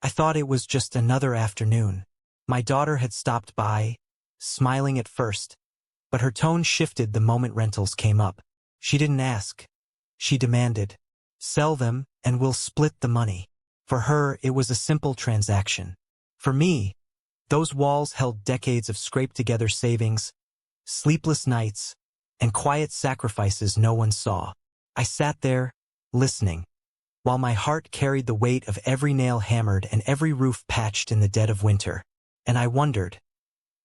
I thought it was just another afternoon. My daughter had stopped by, smiling at first, but her tone shifted the moment rentals came up. She didn't ask. She demanded, "Sell them, and we'll split the money." For her, it was a simple transaction. For me, those walls held decades of scraped-together savings, sleepless nights, and quiet sacrifices no one saw. I sat there, listening, while my heart carried the weight of every nail hammered and every roof patched in the dead of winter. And I wondered,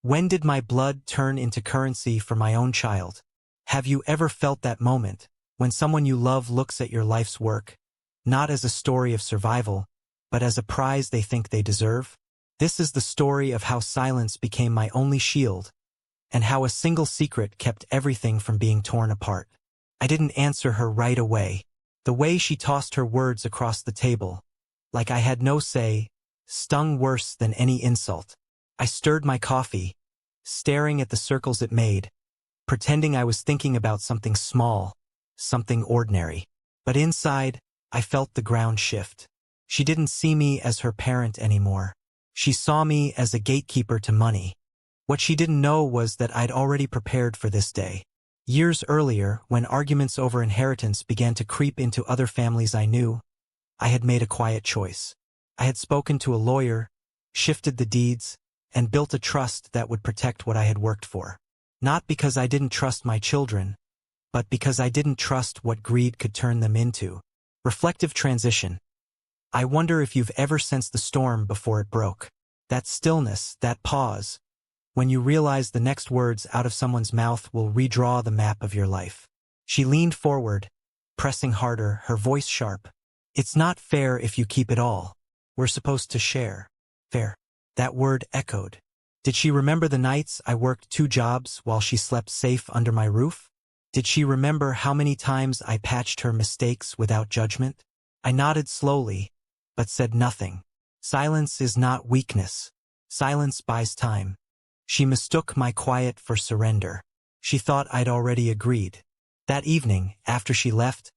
when did my blood turn into currency for my own child? Have you ever felt that moment, when someone you love looks at your life's work, not as a story of survival, but as a prize they think they deserve? This is the story of how silence became my only shield, and how a single secret kept everything from being torn apart. I didn't answer her right away. The way she tossed her words across the table, like I had no say, stung worse than any insult. I stirred my coffee, staring at the circles it made, pretending I was thinking about something small, something ordinary. But inside, I felt the ground shift. She didn't see me as her parent anymore. She saw me as a gatekeeper to money. What she didn't know was that I'd already prepared for this day. Years earlier, when arguments over inheritance began to creep into other families I knew, I had made a quiet choice. I had spoken to a lawyer, shifted the deeds, and built a trust that would protect what I had worked for. Not because I didn't trust my children, but because I didn't trust what greed could turn them into. Reflective transition. I wonder if you've ever sensed the storm before it broke. That stillness, that pause, when you realize the next words out of someone's mouth will redraw the map of your life. She leaned forward, pressing harder, her voice sharp. "It's not fair if you keep it all. We're supposed to share." Fair. That word echoed. Did she remember the nights I worked 2 jobs while she slept safe under my roof? Did she remember how many times I patched her mistakes without judgment? I nodded slowly, but said nothing. Silence is not weakness. Silence buys time. She mistook my quiet for surrender. She thought I'd already agreed. That evening, after she left,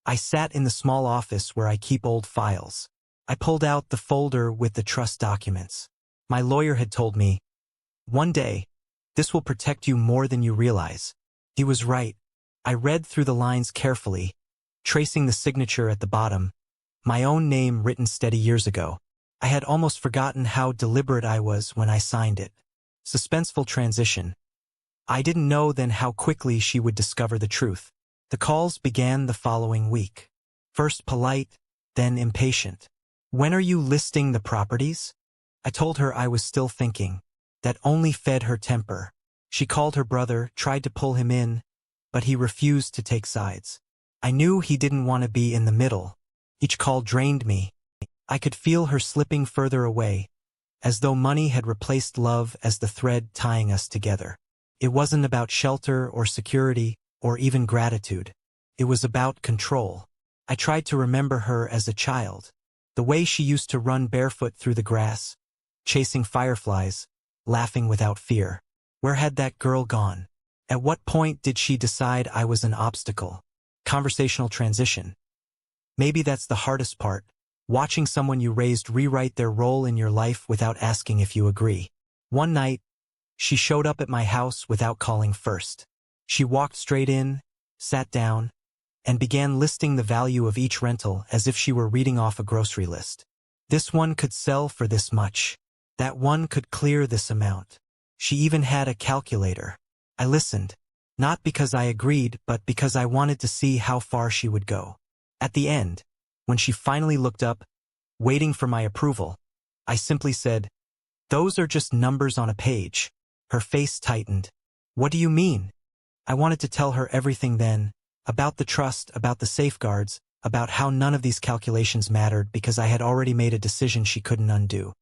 I sat in the small office where I keep old files. I pulled out the folder with the trust documents. My lawyer had told me, "One day, this will protect you more than you realize." He was right. I read through the lines carefully, tracing the signature at the bottom, my own name written steady years ago. I had almost forgotten how deliberate I was when I signed it. Suspenseful transition. I didn't know then how quickly she would discover the truth. The calls began the following week. First polite, then impatient. "When are you listing the properties?" I told her I was still thinking. That only fed her temper. She called her brother, tried to pull him in, but he refused to take sides. I knew he didn't want to be in the middle. Each call drained me. I could feel her slipping further away, as though money had replaced love as the thread tying us together. It wasn't about shelter or security or even gratitude. It was about control. I tried to remember her as a child, the way she used to run barefoot through the grass, chasing fireflies, laughing without fear. Where had that girl gone? At what point did she decide I was an obstacle? Conversational transition. Maybe that's the hardest part, watching someone you raised rewrite their role in your life without asking if you agree. One night, she showed up at my house without calling first. She walked straight in, sat down, and began listing the value of each rental as if she were reading off a grocery list. This one could sell for this much. That one could clear this amount. She even had a calculator. I listened, not because I agreed, but because I wanted to see how far she would go. At the end, when she finally looked up, waiting for my approval, I simply said, "Those are just numbers on a page." Her face tightened. "What do you mean?" I wanted to tell her everything then, about the trust, about the safeguards, about how none of these calculations mattered because I had already made a decision she couldn't undo.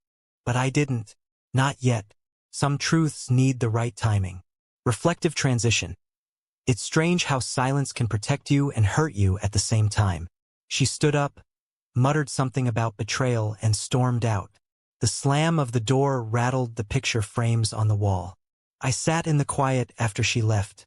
But I didn't. Not yet. Some truths need the right timing. Reflective transition. It's strange how silence can protect you and hurt you at the same time. She stood up, muttered something about betrayal, and stormed out. The slam of the door rattled the picture frames on the wall. I sat in the quiet after she left,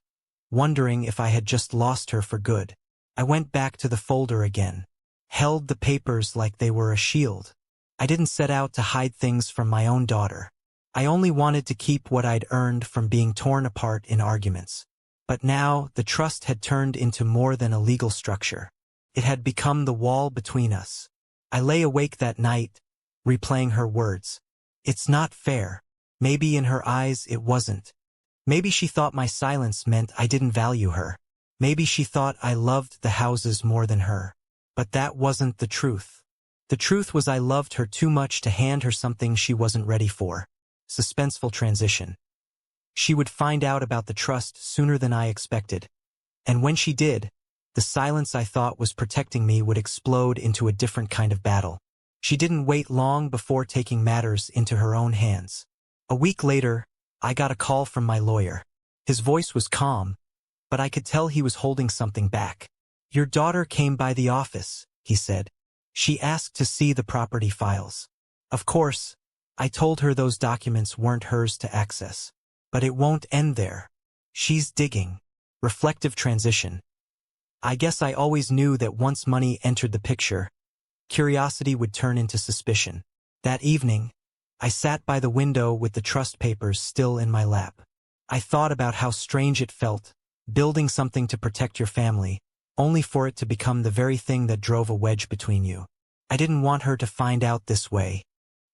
wondering if I had just lost her for good. I went back to the folder again, held the papers like they were a shield. I didn't set out to hide things from my own daughter. I only wanted to keep what I'd earned from being torn apart in arguments. But now, the trust had turned into more than a legal structure. It had become the wall between us. I lay awake that night, replaying her words. It's not fair. Maybe in her eyes it wasn't. Maybe she thought my silence meant I didn't value her. Maybe she thought I loved the houses more than her. But that wasn't the truth. The truth was I loved her too much to hand her something she wasn't ready for. Suspenseful transition. She would find out about the trust sooner than I expected. And when she did, the silence I thought was protecting me would explode into a different kind of battle. She didn't wait long before taking matters into her own hands. A week later, I got a call from my lawyer. His voice was calm, but I could tell he was holding something back. Your daughter came by the office, he said. She asked to see the property files. Of course, I told her those documents weren't hers to access. But it won't end there. She's digging. Reflective transition. I guess I always knew that once money entered the picture, curiosity would turn into suspicion. That evening, I sat by the window with the trust papers still in my lap. I thought about how strange it felt, building something to protect your family, only for it to become the very thing that drove a wedge between you. I didn't want her to find out this way.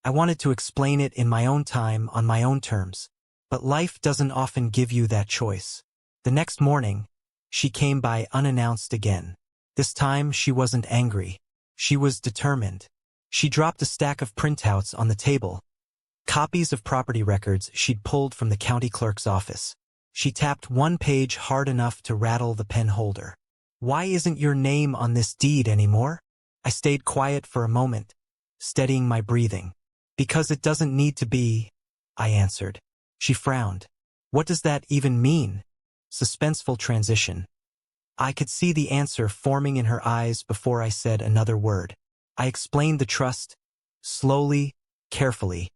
I wanted to explain it in my own time, on my own terms. But life doesn't often give you that choice. The next morning, she came by unannounced again. This time, she wasn't angry. She was determined. She dropped a stack of printouts on the table, copies of property records she'd pulled from the county clerk's office. She tapped one page hard enough to rattle the pen holder. Why isn't your name on this deed anymore? I stayed quiet for a moment, steadying my breathing. Because it doesn't need to be, I answered. She frowned. What does that even mean? Suspenseful transition. I could see the answer forming in her eyes before I said another word. I explained the trust, slowly, carefully,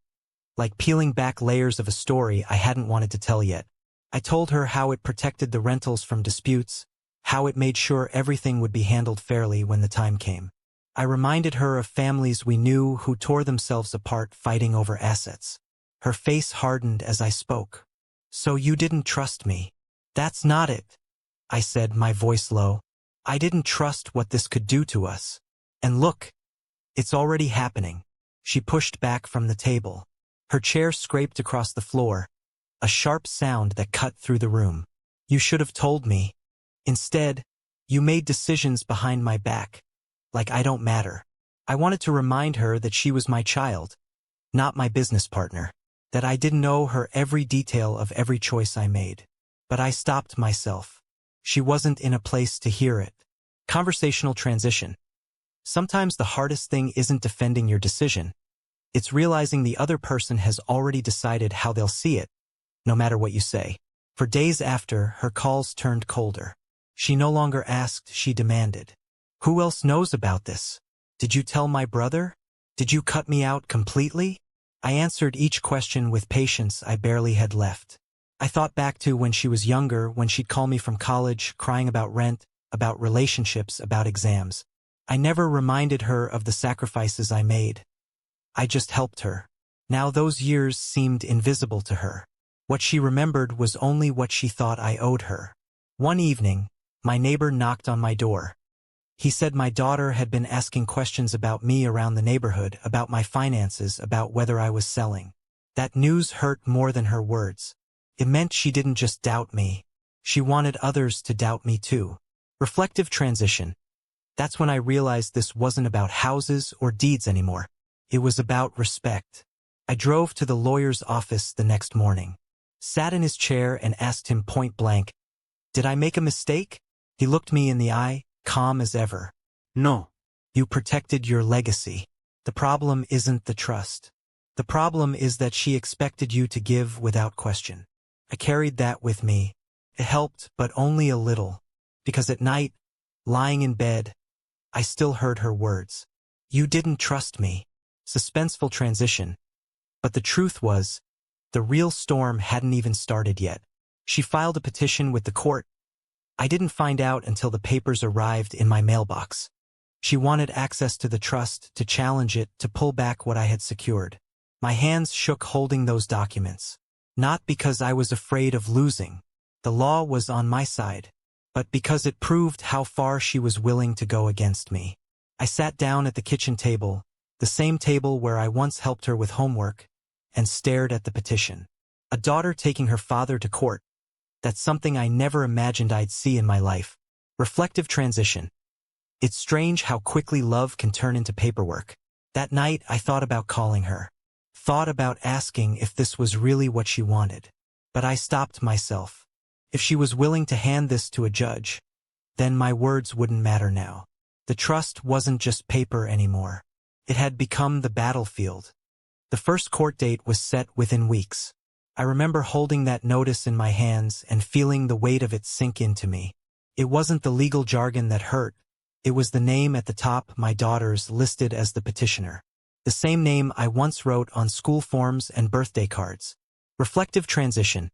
like peeling back layers of a story I hadn't wanted to tell yet. I told her how it protected the rentals from disputes, how it made sure everything would be handled fairly when the time came. I reminded her of families we knew who tore themselves apart fighting over assets. Her face hardened as I spoke. So you didn't trust me. That's not it, I said, my voice low. I didn't trust what this could do to us. And look, it's already happening. She pushed back from the table. Her chair scraped across the floor, a sharp sound that cut through the room. You should have told me. Instead, you made decisions behind my back, like I don't matter. I wanted to remind her that she was my child, not my business partner, that I didn't know her every detail of every choice I made. But I stopped myself. She wasn't in a place to hear it. Conversational transition. Sometimes the hardest thing isn't defending your decision. It's realizing the other person has already decided how they'll see it, no matter what you say. For days after, her calls turned colder. She no longer asked, she demanded. Who else knows about this? Did you tell my brother? Did you cut me out completely? I answered each question with patience I barely had left. I thought back to when she was younger, when she'd call me from college, crying about rent, about relationships, about exams. I never reminded her of the sacrifices I made. I just helped her. Now those years seemed invisible to her. What she remembered was only what she thought I owed her. One evening, my neighbor knocked on my door. He said my daughter had been asking questions about me around the neighborhood, about my finances, about whether I was selling. That news hurt more than her words. It meant she didn't just doubt me. She wanted others to doubt me too. Reflective transition. That's when I realized this wasn't about houses or deeds anymore. It was about respect. I drove to the lawyer's office the next morning, sat in his chair and asked him point blank, "Did I make a mistake?" He looked me in the eye, calm as ever. "No. You protected your legacy. The problem isn't the trust. The problem is that she expected you to give without question." I carried that with me. It helped, but only a little, because at night, lying in bed, I still heard her words. You didn't trust me. Suspenseful transition. But the truth was, the real storm hadn't even started yet. She filed a petition with the court. I didn't find out until the papers arrived in my mailbox. She wanted access to the trust, to challenge it, to pull back what I had secured. My hands shook holding those documents. Not because I was afraid of losing. The law was on my side. But because it proved how far she was willing to go against me. I sat down at the kitchen table, the same table where I once helped her with homework, and stared at the petition. A daughter taking her father to court. That's something I never imagined I'd see in my life. Reflective transition. It's strange how quickly love can turn into paperwork. That night I thought about calling her. Thought about asking if this was really what she wanted. But I stopped myself. If she was willing to hand this to a judge, then my words wouldn't matter now. The trust wasn't just paper anymore. It had become the battlefield. The first court date was set within weeks. I remember holding that notice in my hands and feeling the weight of it sink into me. It wasn't the legal jargon that hurt. It was the name at the top, my daughter's, listed as the petitioner. The same name I once wrote on school forms and birthday cards. Reflective transition.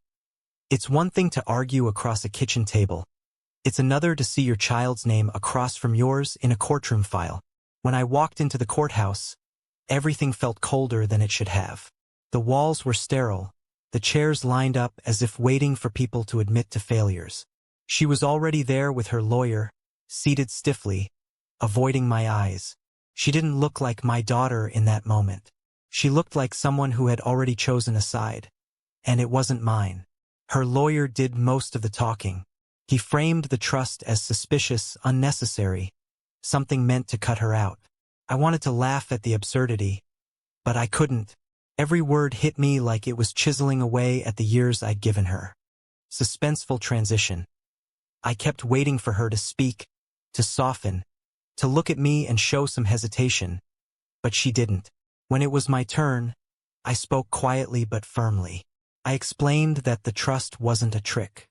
It's one thing to argue across a kitchen table. It's another to see your child's name across from yours in a courtroom file. When I walked into the courthouse, everything felt colder than it should have. The walls were sterile, the chairs lined up as if waiting for people to admit to failures. She was already there with her lawyer, seated stiffly, avoiding my eyes. She didn't look like my daughter in that moment. She looked like someone who had already chosen a side. And it wasn't mine. Her lawyer did most of the talking. He framed the trust as suspicious, unnecessary, something meant to cut her out. I wanted to laugh at the absurdity, but I couldn't. Every word hit me like it was chiseling away at the years I'd given her. Suspenseful transition. I kept waiting for her to speak, to soften, to look at me and show some hesitation, but she didn't. When it was my turn, I spoke quietly but firmly. I explained that the trust wasn't a trick.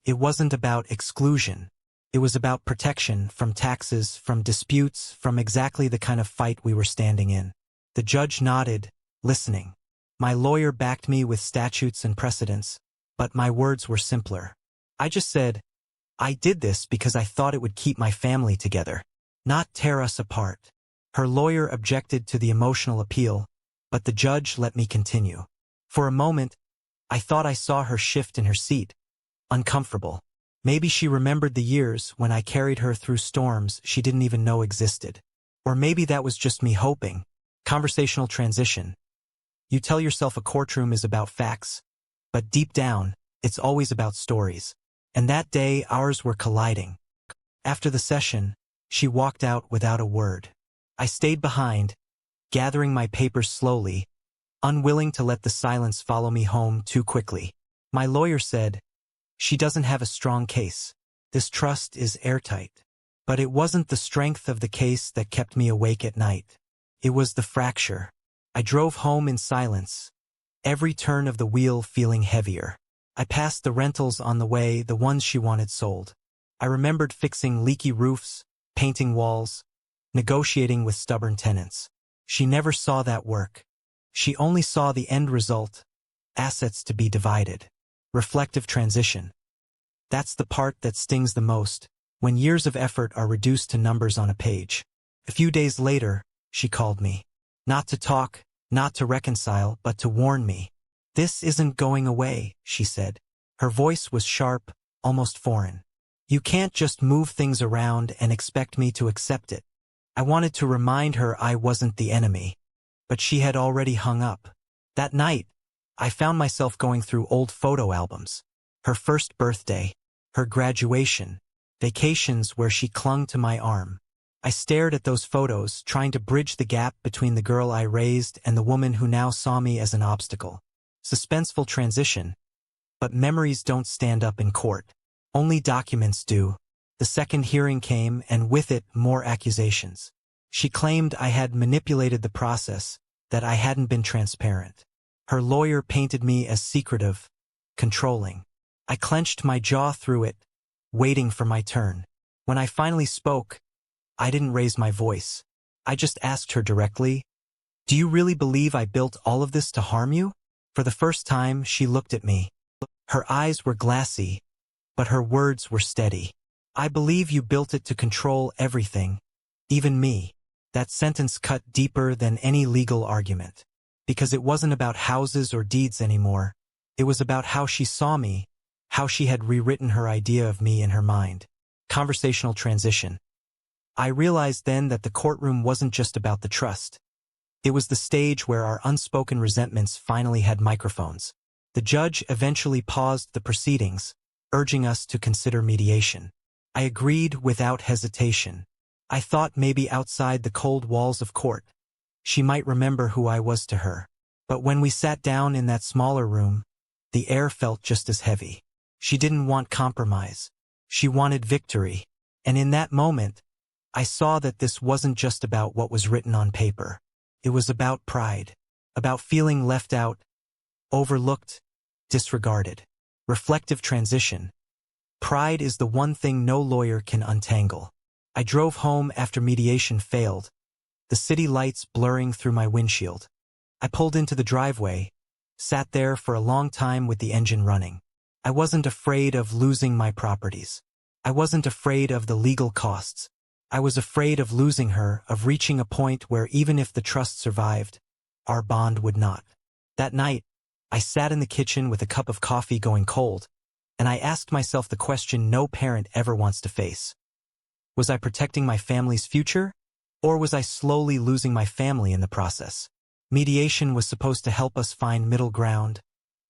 It wasn't about exclusion. It was about protection from taxes, from disputes, from exactly the kind of fight we were standing in. The judge nodded, listening. My lawyer backed me with statutes and precedents, but my words were simpler. I just said, I did this because I thought it would keep my family together, not tear us apart. Her lawyer objected to the emotional appeal, but the judge let me continue. For a moment, I thought I saw her shift in her seat, uncomfortable. Maybe she remembered the years when I carried her through storms she didn't even know existed. Or maybe that was just me hoping. Conversational transition. You tell yourself a courtroom is about facts, but deep down, it's always about stories. And that day, ours were colliding. After the session, she walked out without a word. I stayed behind, gathering my papers slowly, unwilling to let the silence follow me home too quickly. My lawyer said, she doesn't have a strong case. This trust is airtight. But it wasn't the strength of the case that kept me awake at night. It was the fracture. I drove home in silence, every turn of the wheel feeling heavier. I passed the rentals on the way, the ones she wanted sold. I remembered fixing leaky roofs, painting walls, negotiating with stubborn tenants. She never saw that work. She only saw the end result, assets to be divided. Reflective transition. That's the part that stings the most, when years of effort are reduced to numbers on a page. A few days later, she called me. Not to talk, not to reconcile, but to warn me. This isn't going away, she said. Her voice was sharp, almost foreign. You can't just move things around and expect me to accept it. I wanted to remind her I wasn't the enemy, but she had already hung up. That night, I found myself going through old photo albums. Her first birthday, her graduation, vacations where she clung to my arm. I stared at those photos, trying to bridge the gap between the girl I raised and the woman who now saw me as an obstacle. Suspenseful transition. But memories don't stand up in court. Only documents do. The second hearing came, and with it, more accusations. She claimed I had manipulated the process, that I hadn't been transparent. Her lawyer painted me as secretive, controlling. I clenched my jaw through it, waiting for my turn. When I finally spoke, I didn't raise my voice. I just asked her directly, "Do you really believe I built all of this to harm you?" For the first time, she looked at me. Her eyes were glassy, but her words were steady. "I believe you built it to control everything, Even me. That sentence cut deeper than any legal argument. Because it wasn't about houses or deeds anymore. It was about how she saw me, how she had rewritten her idea of me in her mind. Conversational transition. I realized then that the courtroom wasn't just about the trust. It was the stage where our unspoken resentments finally had microphones. The judge eventually paused the proceedings, urging us to consider mediation. I agreed without hesitation. I thought maybe outside the cold walls of court, she might remember who I was to her. But when we sat down in that smaller room, the air felt just as heavy. She didn't want compromise. She wanted victory. And in that moment, I saw that this wasn't just about what was written on paper. It was about pride, about feeling left out, overlooked, disregarded. Reflective transition. Pride is the one thing no lawyer can untangle. I drove home after mediation failed, the city lights blurring through my windshield. I pulled into the driveway, sat there for a long time with the engine running. I wasn't afraid of losing my properties. I wasn't afraid of the legal costs. I was afraid of losing her, of reaching a point where even if the trust survived, our bond would not. That night, I sat in the kitchen with a cup of coffee going cold, and I asked myself the question no parent ever wants to face. Was I protecting my family's future, or was I slowly losing my family in the process? Mediation was supposed to help us find middle ground,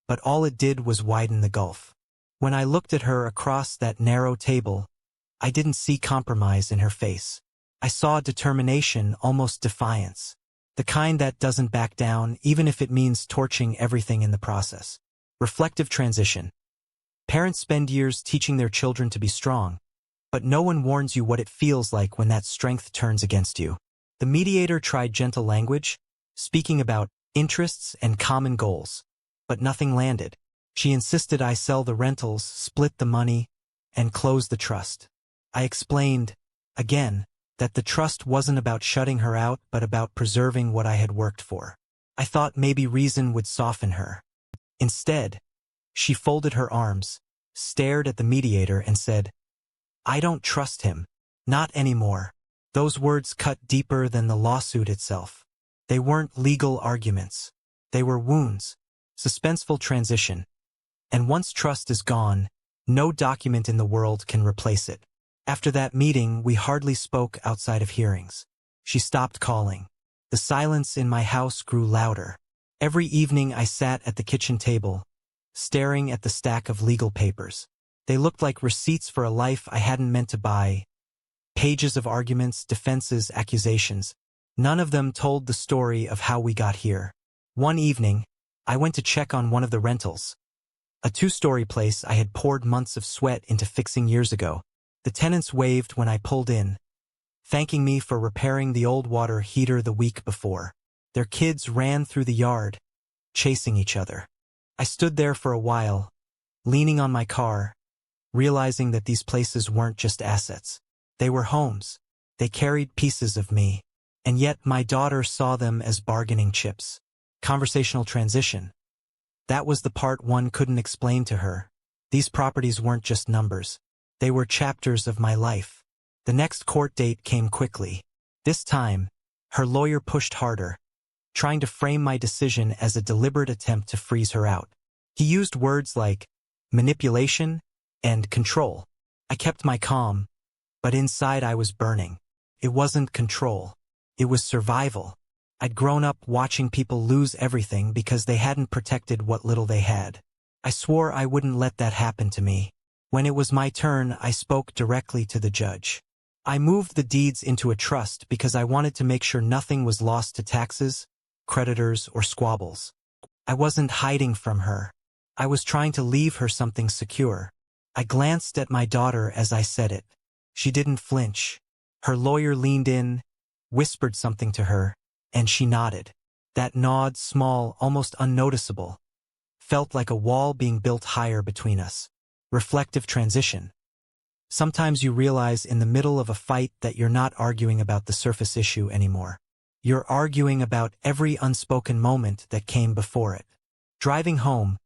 but all it did was widen the gulf. When I looked at her across that narrow table, I didn't see compromise in her face. I saw determination, almost defiance. The kind that doesn't back down, even if it means torching everything in the process. Reflective transition. Parents spend years teaching their children to be strong, but no one warns you what it feels like when that strength turns against you. The mediator tried gentle language, speaking about interests and common goals, but nothing landed. She insisted I sell the rentals, split the money, and close the trust. I explained, again, that the trust wasn't about shutting her out but about preserving what I had worked for. I thought maybe reason would soften her. Instead, she folded her arms, stared at the mediator and said, "I don't trust him. Not anymore." Those words cut deeper than the lawsuit itself. They weren't legal arguments. They were wounds. Suspenseful transition. And once trust is gone, no document in the world can replace it. After that meeting, we hardly spoke outside of hearings. She stopped calling. The silence in my house grew louder. Every evening I sat at the kitchen table, staring at the stack of legal papers. They looked like receipts for a life I hadn't meant to buy. Pages of arguments, defenses, accusations. None of them told the story of how we got here. One evening, I went to check on one of the rentals. A two-story place I had poured months of sweat into fixing years ago. The tenants waved when I pulled in, thanking me for repairing the old water heater the week before. Their kids ran through the yard, chasing each other. I stood there for a while, leaning on my car, realizing that these places weren't just assets. They were homes. They carried pieces of me. And yet my daughter saw them as bargaining chips. Conversational transition. That was the part one couldn't explain to her. These properties weren't just numbers. They were chapters of my life. The next court date came quickly. This time, her lawyer pushed harder, trying to frame my decision as a deliberate attempt to freeze her out. He used words like manipulation and control. I kept my calm, but inside I was burning. It wasn't control. It was survival. I'd grown up watching people lose everything because they hadn't protected what little they had. I swore I wouldn't let that happen to me. When it was my turn, I spoke directly to the judge. I moved the deeds into a trust because I wanted to make sure nothing was lost to taxes, creditors, or squabbles. I wasn't hiding from her. I was trying to leave her something secure. I glanced at my daughter as I said it. She didn't flinch. Her lawyer leaned in, whispered something to her, and she nodded. That nod, small, almost unnoticeable, felt like a wall being built higher between us. Reflective transition. Sometimes you realize in the middle of a fight that you're not arguing about the surface issue anymore. You're arguing about every unspoken moment that came before it. Driving home,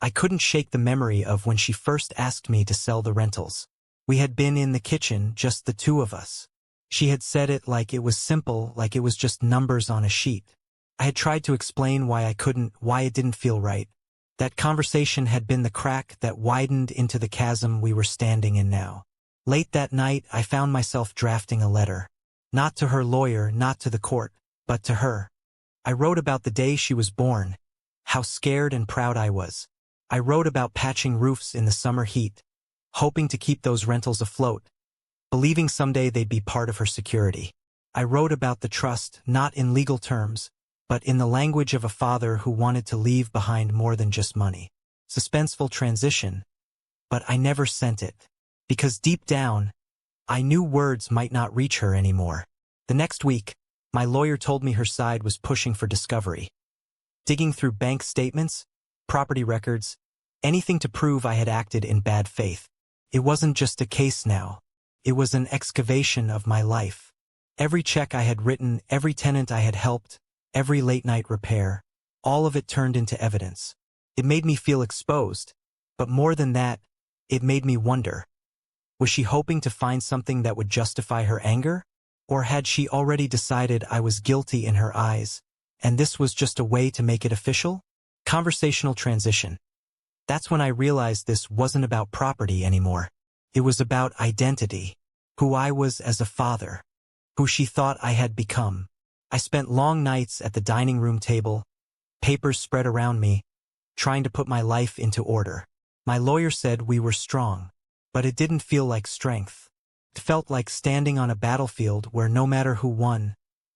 I couldn't shake the memory of when she first asked me to sell the rentals. We had been in the kitchen, just the two of us. She had said it like it was simple, like it was just numbers on a sheet. I had tried to explain why I couldn't, why it didn't feel right. That conversation had been the crack that widened into the chasm we were standing in now. Late that night, I found myself drafting a letter. Not to her lawyer, not to the court, but to her. I wrote about the day she was born, how scared and proud I was. I wrote about patching roofs in the summer heat, hoping to keep those rentals afloat, believing someday they'd be part of her security. I wrote about the trust, not in legal terms, but in the language of a father who wanted to leave behind more than just money. Suspenseful transition, but I never sent it. Because deep down, I knew words might not reach her anymore. The next week, my lawyer told me her side was pushing for discovery. Digging through bank statements, property records, anything to prove I had acted in bad faith. It wasn't just a case now. It was an excavation of my life. Every check I had written, every tenant I had helped, every late-night repair, all of it turned into evidence. It made me feel exposed, but more than that, it made me wonder. Was she hoping to find something that would justify her anger? Or had she already decided I was guilty in her eyes, and this was just a way to make it official? Conversational transition. That's when I realized this wasn't about property anymore. It was about identity, who I was as a father, who she thought I had become. I spent long nights at the dining room table, papers spread around me, trying to put my life into order. My lawyer said we were strong, but it didn't feel like strength. It felt like standing on a battlefield where no matter who won,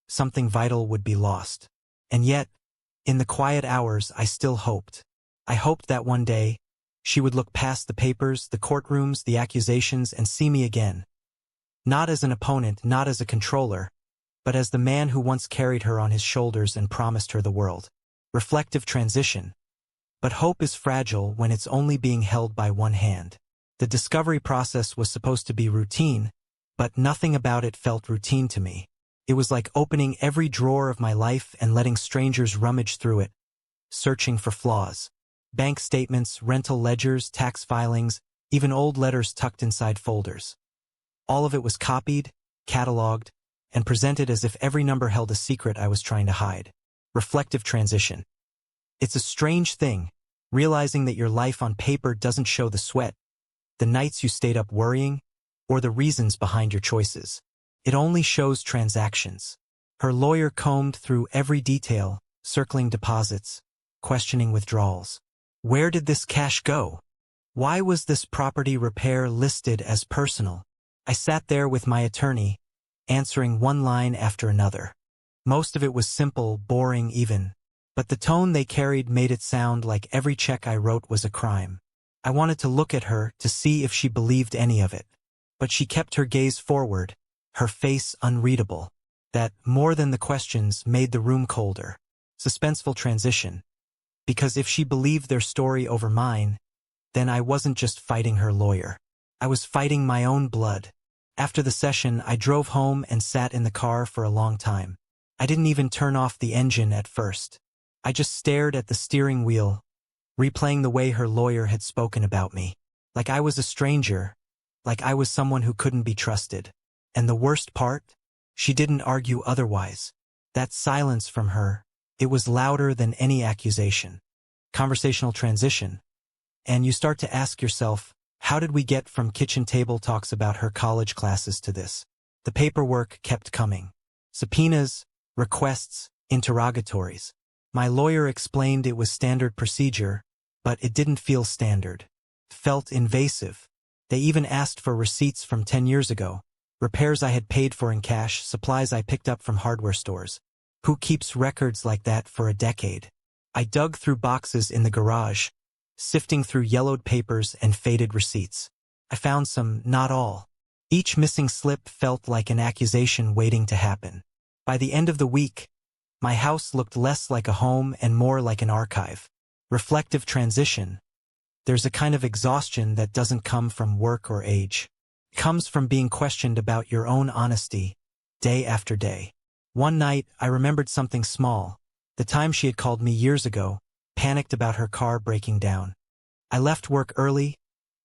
something vital would be lost. And yet, in the quiet hours, I still hoped. I hoped that one day, she would look past the papers, the courtrooms, the accusations, and see me again. Not as an opponent, not as a controller, but as the man who once carried her on his shoulders and promised her the world. Reflective transition. But hope is fragile when it's only being held by one hand. The discovery process was supposed to be routine, but nothing about it felt routine to me. It was like opening every drawer of my life and letting strangers rummage through it, searching for flaws. Bank statements, rental ledgers, tax filings, even old letters tucked inside folders. All of it was copied, cataloged, and presented as if every number held a secret I was trying to hide. Reflective transition. It's a strange thing, realizing that your life on paper doesn't show the sweat, the nights you stayed up worrying, or the reasons behind your choices. It only shows transactions. Her lawyer combed through every detail, circling deposits, questioning withdrawals. Where did this cash go? Why was this property repair listed as personal? I sat there with my attorney, answering one line after another. Most of it was simple, boring even, but the tone they carried made it sound like every check I wrote was a crime. I wanted to look at her to see if she believed any of it, but she kept her gaze forward, her face unreadable. That, more than the questions, made the room colder. Suspenseful transition. Because if she believed their story over mine, then I wasn't just fighting her lawyer. I was fighting my own blood. After the session, I drove home and sat in the car for a long time. I didn't even turn off the engine at first. I just stared at the steering wheel, replaying the way her lawyer had spoken about me. Like I was a stranger, like I was someone who couldn't be trusted. And the worst part? She didn't argue otherwise. That silence from her, it was louder than any accusation. Conversational transition. And you start to ask yourself, how did we get from kitchen table talks about her college classes to this? The paperwork kept coming. Subpoenas, requests, interrogatories. My lawyer explained it was standard procedure, but it didn't feel standard. It felt invasive. They even asked for receipts from 10 years ago. Repairs I had paid for in cash, supplies I picked up from hardware stores. Who keeps records like that for a decade? I dug through boxes in the garage, sifting through yellowed papers and faded receipts. I found some, not all. Each missing slip felt like an accusation waiting to happen. By the end of the week, my house looked less like a home and more like an archive. Reflective transition. There's a kind of exhaustion that doesn't come from work or age. It comes from being questioned about your own honesty, day after day. One night, I remembered something small. The time she had called me years ago, panicked about her car breaking down. I left work early,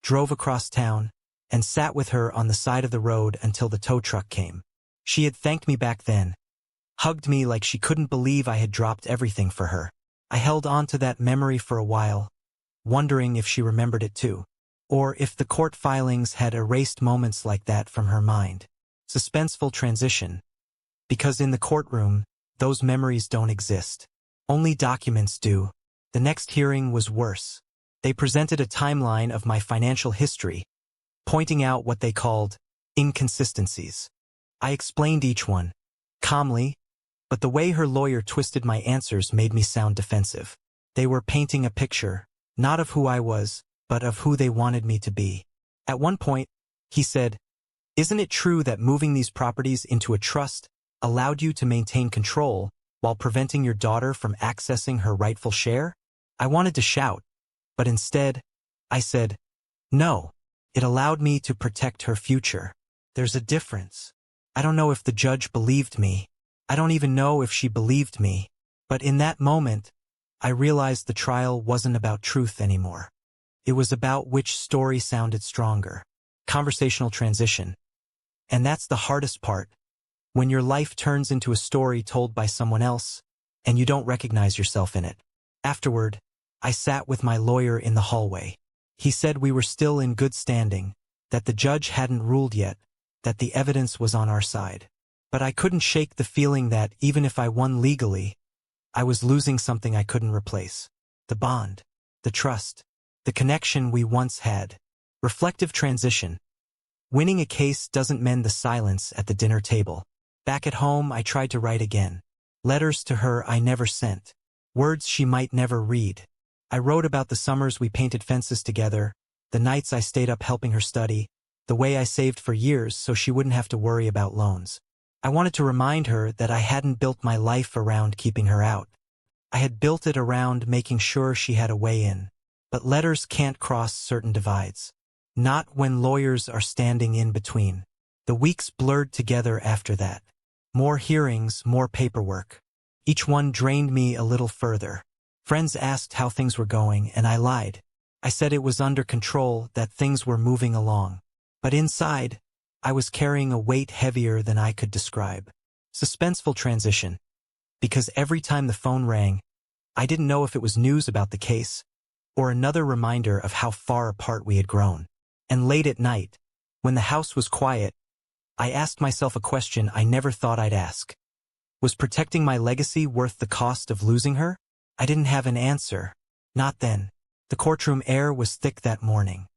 drove across town, and sat with her on the side of the road until the tow truck came. She had thanked me back then, hugged me like she couldn't believe I had dropped everything for her. I held on to that memory for a while, wondering if she remembered it too, or if the court filings had erased moments like that from her mind. Suspenseful transition. Because in the courtroom, those memories don't exist. Only documents do. The next hearing was worse. They presented a timeline of my financial history, pointing out what they called inconsistencies. I explained each one, calmly, but the way her lawyer twisted my answers made me sound defensive. They were painting a picture, not of who I was, but of who they wanted me to be. At one point, he said, "Isn't it true that moving these properties into a trust allowed you to maintain control while preventing your daughter from accessing her rightful share?" I wanted to shout, but instead, I said, "No, it allowed me to protect her future." There's a difference. I don't know if the judge believed me. I don't even know if she believed me. But in that moment, I realized the trial wasn't about truth anymore. It was about which story sounded stronger. Conversational transition. And that's the hardest part. When your life turns into a story told by someone else, and you don't recognize yourself in it. Afterward, I sat with my lawyer in the hallway. He said we were still in good standing, that the judge hadn't ruled yet, that the evidence was on our side. But I couldn't shake the feeling that even if I won legally, I was losing something I couldn't replace. The bond, the trust, the connection we once had. Reflective transition. Winning a case doesn't mend the silence at the dinner table. Back at home, I tried to write again. Letters to her I never sent. Words she might never read. I wrote about the summers we painted fences together, the nights I stayed up helping her study, the way I saved for years so she wouldn't have to worry about loans. I wanted to remind her that I hadn't built my life around keeping her out. I had built it around making sure she had a way in. But letters can't cross certain divides. Not when lawyers are standing in between. The weeks blurred together after that. More hearings, more paperwork. Each one drained me a little further. Friends asked how things were going, and I lied. I said it was under control, that things were moving along. But inside, I was carrying a weight heavier than I could describe. Suspenseful transition. Because every time the phone rang, I didn't know if it was news about the case, or another reminder of how far apart we had grown. And late at night, when the house was quiet, I asked myself a question I never thought I'd ask. Was protecting my legacy worth the cost of losing her? I didn't have an answer. Not then. The courtroom air was thick that morning.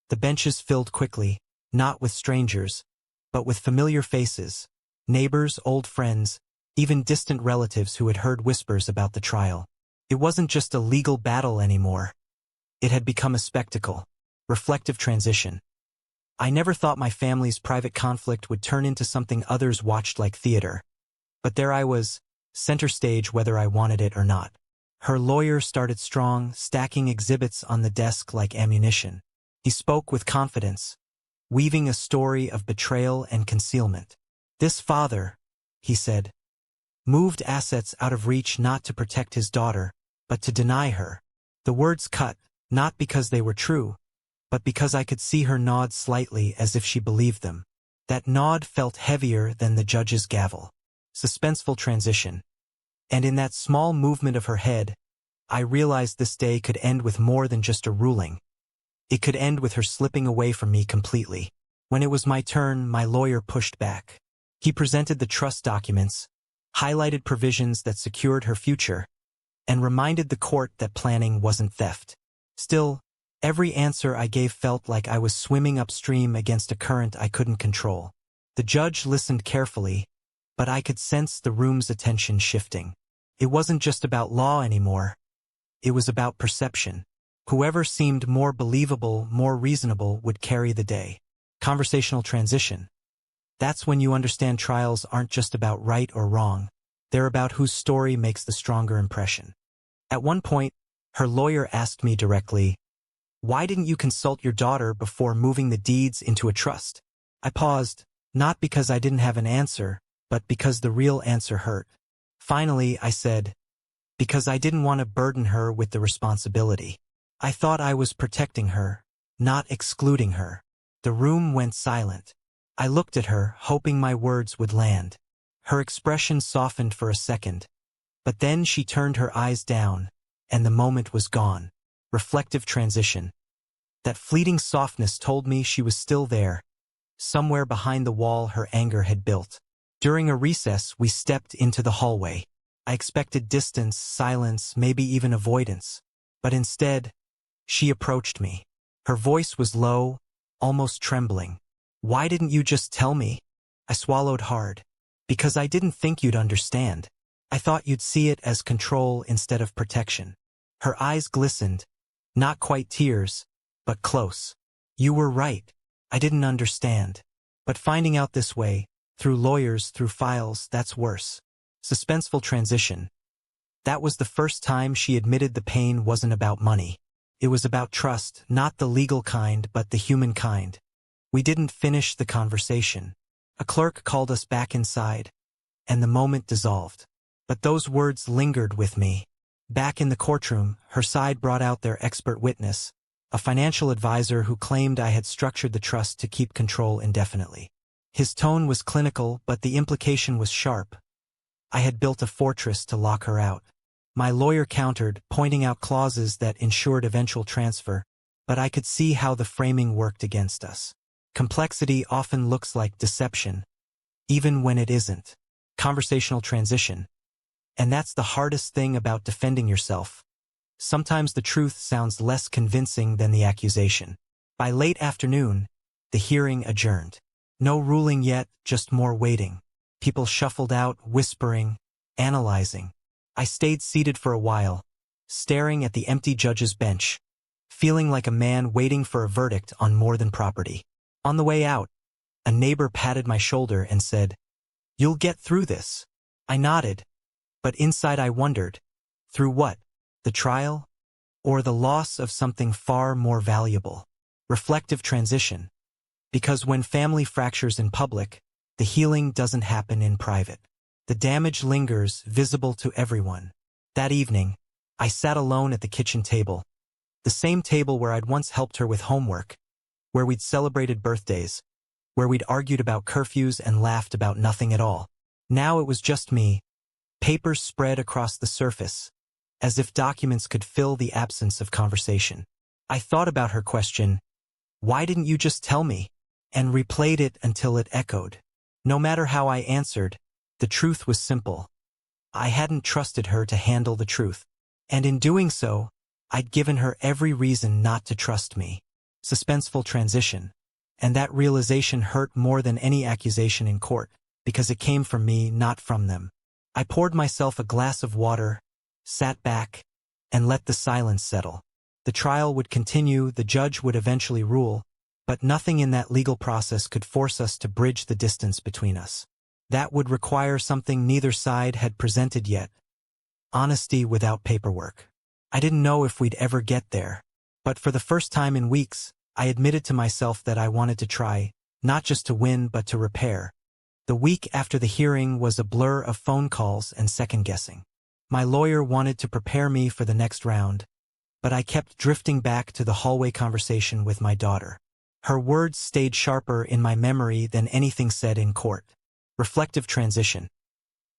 The benches filled quickly, not with strangers, but with familiar faces, neighbors, old friends, even distant relatives who had heard whispers about the trial. It wasn't just a legal battle anymore. It had become a spectacle. Reflective transition. I never thought my family's private conflict would turn into something others watched like theater. But there I was, center stage whether I wanted it or not. Her lawyer started strong, stacking exhibits on the desk like ammunition. He spoke with confidence, weaving a story of betrayal and concealment. This father, he said, moved assets out of reach not to protect his daughter, but to deny her. The words cut, not because they were true, but because I could see her nod slightly as if she believed them. That nod felt heavier than the judge's gavel. Suspenseful transition. And in that small movement of her head, I realized this day could end with more than just a ruling. It could end with her slipping away from me completely. When it was my turn, my lawyer pushed back. He presented the trust documents, highlighted provisions that secured her future, and reminded the court that planning wasn't theft. Still, every answer I gave felt like I was swimming upstream against a current I couldn't control. The judge listened carefully, but I could sense the room's attention shifting. It wasn't just about law anymore. It was about perception. Whoever seemed more believable, more reasonable, would carry the day. Conversational transition. That's when you understand trials aren't just about right or wrong. They're about whose story makes the stronger impression. At one point, her lawyer asked me directly, "Why didn't you consult your daughter before moving the deeds into a trust?" I paused, not because I didn't have an answer, but because the real answer hurt. Finally, I said, "Because I didn't want to burden her with the responsibility. I thought I was protecting her, not excluding her." The room went silent. I looked at her, hoping my words would land. Her expression softened for a second, but then she turned her eyes down, and the moment was gone. Reflective transition. That fleeting softness told me she was still there, somewhere behind the wall her anger had built. During a recess, we stepped into the hallway. I expected distance, silence, maybe even avoidance. But instead, she approached me. Her voice was low, almost trembling. "Why didn't you just tell me?" I swallowed hard. "Because I didn't think you'd understand. I thought you'd see it as control instead of protection." Her eyes glistened, not quite tears, but close. "You were right. I didn't understand. But finding out this way, through lawyers, through files, that's worse." Suspenseful transition. That was the first time she admitted the pain wasn't about money. It was about trust, not the legal kind, but the human kind. We didn't finish the conversation. A clerk called us back inside, and the moment dissolved. But those words lingered with me. Back in the courtroom, her side brought out their expert witness, a financial advisor who claimed I had structured the trust to keep control indefinitely. His tone was clinical, but the implication was sharp. I had built a fortress to lock her out. My lawyer countered, pointing out clauses that ensured eventual transfer, but I could see how the framing worked against us. Complexity often looks like deception, even when it isn't. Conversational transition. And that's the hardest thing about defending yourself. Sometimes the truth sounds less convincing than the accusation. By late afternoon, the hearing adjourned. No ruling yet, just more waiting. People shuffled out, whispering, analyzing. I stayed seated for a while, staring at the empty judge's bench, feeling like a man waiting for a verdict on more than property. On the way out, a neighbor patted my shoulder and said, "You'll get through this." I nodded, but inside I wondered, through what? The trial? Or the loss of something far more valuable? Reflective transition. Because when family fractures in public, the healing doesn't happen in private. The damage lingers, visible to everyone. That evening, I sat alone at the kitchen table, the same table where I'd once helped her with homework, where we'd celebrated birthdays, where we'd argued about curfews and laughed about nothing at all. Now it was just me, papers spread across the surface, as if documents could fill the absence of conversation. I thought about her question, "Why didn't you just tell me?" and replayed it until it echoed. No matter how I answered, the truth was simple. I hadn't trusted her to handle the truth. And in doing so, I'd given her every reason not to trust me. Suspenseful transition. And that realization hurt more than any accusation in court, because it came from me, not from them. I poured myself a glass of water, sat back, and let the silence settle. The trial would continue, the judge would eventually rule, but nothing in that legal process could force us to bridge the distance between us. That would require something neither side had presented yet. Honesty without paperwork. I didn't know if we'd ever get there, but for the first time in weeks, I admitted to myself that I wanted to try, not just to win but to repair. The week after the hearing was a blur of phone calls and second-guessing. My lawyer wanted to prepare me for the next round, but I kept drifting back to the hallway conversation with my daughter. Her words stayed sharper in my memory than anything said in court. Reflective transition.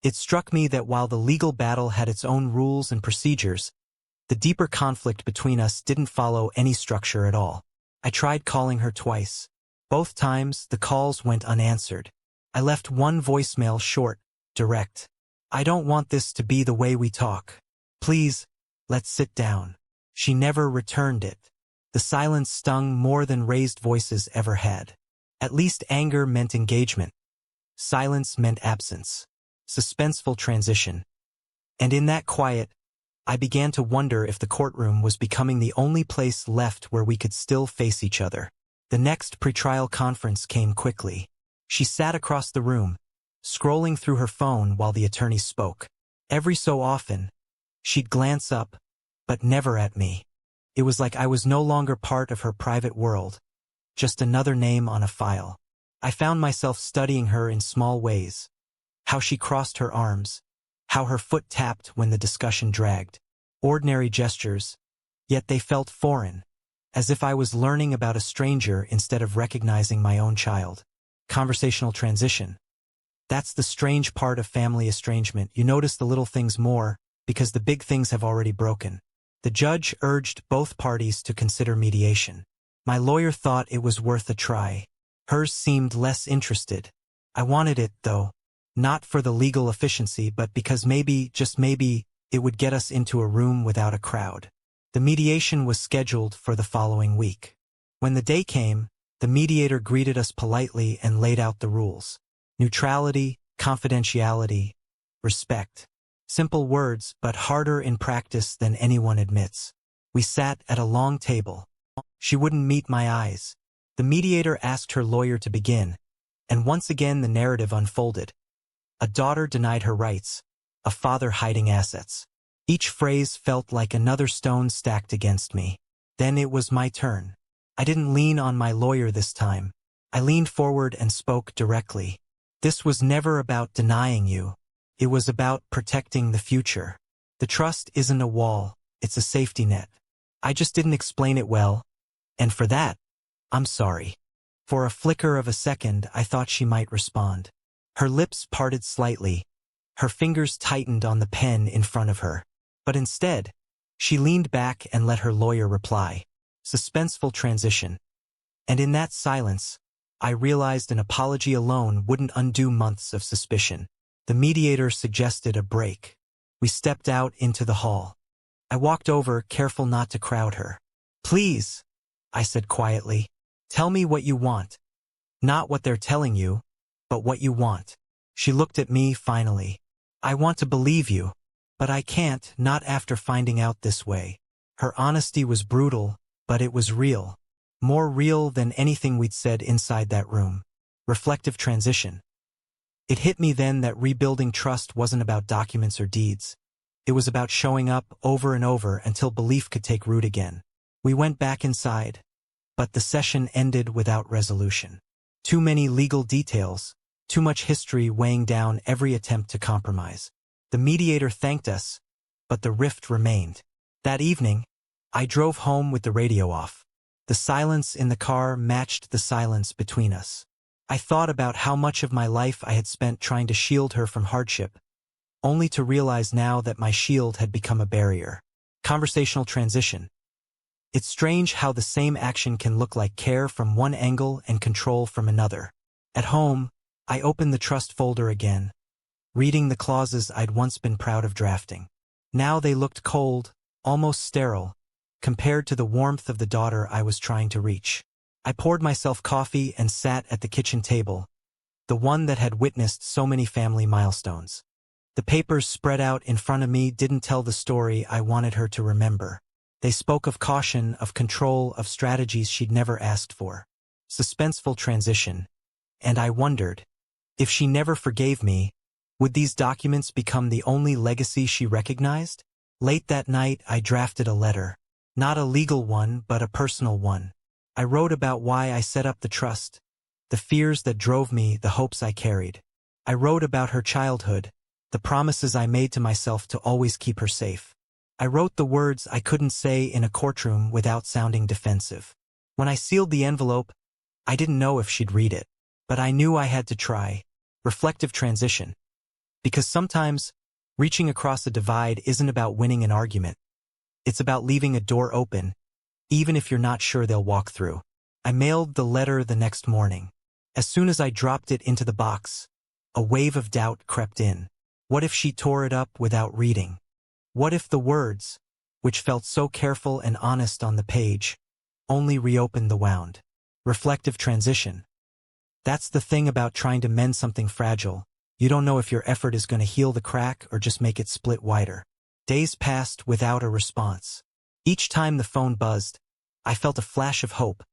It struck me that while the legal battle had its own rules and procedures, the deeper conflict between us didn't follow any structure at all. I tried calling her twice. Both times, the calls went unanswered. I left one voicemail short, direct. "I don't want this to be the way we talk. Please, let's sit down." She never returned it. The silence stung more than raised voices ever had. At least anger meant engagement. Silence meant absence. Suspenseful transition. And in that quiet, I began to wonder if the courtroom was becoming the only place left where we could still face each other. The next pretrial conference came quickly. She sat across the room, scrolling through her phone while the attorney spoke. Every so often, she'd glance up, but never at me. It was like I was no longer part of her private world, just another name on a file. I found myself studying her in small ways. How she crossed her arms, how her foot tapped when the discussion dragged. Ordinary gestures, yet they felt foreign, as if I was learning about a stranger instead of recognizing my own child. Conversational transition. That's the strange part of family estrangement. You notice the little things more, because the big things have already broken. The judge urged both parties to consider mediation. My lawyer thought it was worth a try. Hers seemed less interested. I wanted it, though. Not for the legal efficiency, but because maybe, just maybe, it would get us into a room without a crowd. The mediation was scheduled for the following week. When the day came, the mediator greeted us politely and laid out the rules. Neutrality, confidentiality, respect. Simple words, but harder in practice than anyone admits. We sat at a long table. She wouldn't meet my eyes. The mediator asked her lawyer to begin, and once again the narrative unfolded. A daughter denied her rights, a father hiding assets. Each phrase felt like another stone stacked against me. Then it was my turn. I didn't lean on my lawyer this time. I leaned forward and spoke directly. This was never about denying you. It was about protecting the future. The trust isn't a wall, it's a safety net. I just didn't explain it well, and for that, I'm sorry. For a flicker of a second, I thought she might respond. Her lips parted slightly. Her fingers tightened on the pen in front of her. But instead, she leaned back and let her lawyer reply. Suspenseful transition. And in that silence, I realized an apology alone wouldn't undo months of suspicion. The mediator suggested a break. We stepped out into the hall. I walked over, careful not to crowd her. Please, I said quietly, tell me what you want. Not what they're telling you, but what you want. She looked at me finally. I want to believe you, but I can't, not after finding out this way. Her honesty was brutal, but it was real. More real than anything we'd said inside that room. Reflective transition. It hit me then that rebuilding trust wasn't about documents or deeds. It was about showing up over and over until belief could take root again. We went back inside, but the session ended without resolution. Too many legal details, too much history weighing down every attempt to compromise. The mediator thanked us, but the rift remained. That evening, I drove home with the radio off. The silence in the car matched the silence between us. I thought about how much of my life I had spent trying to shield her from hardship, only to realize now that my shield had become a barrier. Conversational transition. It's strange how the same action can look like care from one angle and control from another. At home, I opened the trust folder again, reading the clauses I'd once been proud of drafting. Now they looked cold, almost sterile, compared to the warmth of the daughter I was trying to reach. I poured myself coffee and sat at the kitchen table, the one that had witnessed so many family milestones. The papers spread out in front of me didn't tell the story I wanted her to remember. They spoke of caution, of control, of strategies she'd never asked for. Suspenseful transition. And I wondered, if she never forgave me, would these documents become the only legacy she recognized? Late that night, I drafted a letter. Not a legal one, but a personal one. I wrote about why I set up the trust, the fears that drove me, the hopes I carried. I wrote about her childhood, the promises I made to myself to always keep her safe. I wrote the words I couldn't say in a courtroom without sounding defensive. When I sealed the envelope, I didn't know if she'd read it, but I knew I had to try. Reflective transition. Because sometimes, reaching across a divide isn't about winning an argument. It's about leaving a door open, even if you're not sure they'll walk through. I mailed the letter the next morning. As soon as I dropped it into the box, a wave of doubt crept in. What if she tore it up without reading? What if the words, which felt so careful and honest on the page, only reopened the wound? Reflective transition. That's the thing about trying to mend something fragile. You don't know if your effort is going to heal the crack or just make it split wider. Days passed without a response. Each time the phone buzzed, I felt a flash of hope,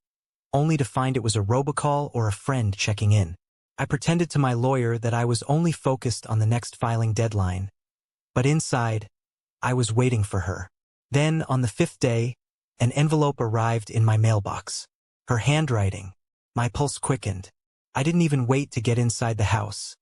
only to find it was a robocall or a friend checking in. I pretended to my lawyer that I was only focused on the next filing deadline, but inside, I was waiting for her. Then, on the 5th day, an envelope arrived in my mailbox. Her handwriting. My pulse quickened. I didn't even wait to get inside the house.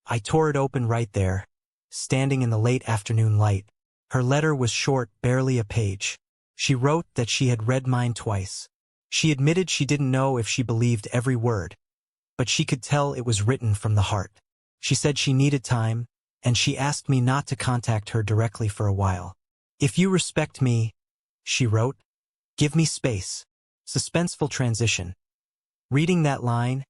I tore it open right there, standing in the late afternoon light. Her letter was short, barely a page. She wrote that she had read mine twice. She admitted she didn't know if she believed every word, but she could tell it was written from the heart. She said she needed time, and she asked me not to contact her directly for a while. "If you respect me," she wrote, "give me space." Suspenseful transition. Reading that line,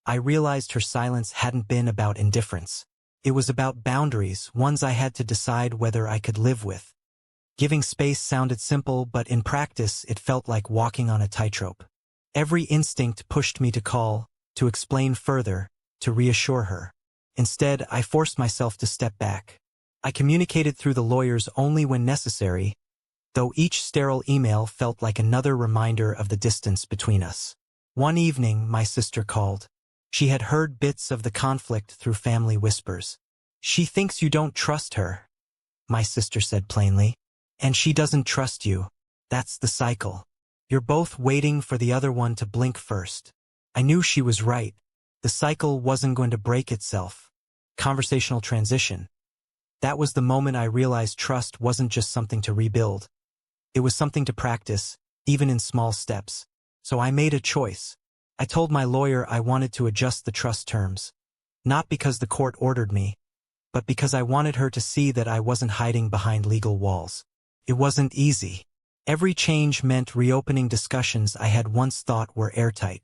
I realized her silence hadn't been about indifference. It was about boundaries, ones I had to decide whether I could live with. Giving space sounded simple, but in practice it felt like walking on a tightrope. Every instinct pushed me to call, to explain further, to reassure her. Instead, I forced myself to step back. I communicated through the lawyers only when necessary, though each sterile email felt like another reminder of the distance between us. One evening, my sister called. She had heard bits of the conflict through family whispers. "She thinks you don't trust her," my sister said plainly. "And she doesn't trust you. That's the cycle. You're both waiting for the other one to blink first." I knew she was right. The cycle wasn't going to break itself. Conversational transition. That was the moment I realized trust wasn't just something to rebuild. It was something to practice, even in small steps. So I made a choice. I told my lawyer I wanted to adjust the trust terms. Not because the court ordered me, but because I wanted her to see that I wasn't hiding behind legal walls. It wasn't easy. Every change meant reopening discussions I had once thought were airtight.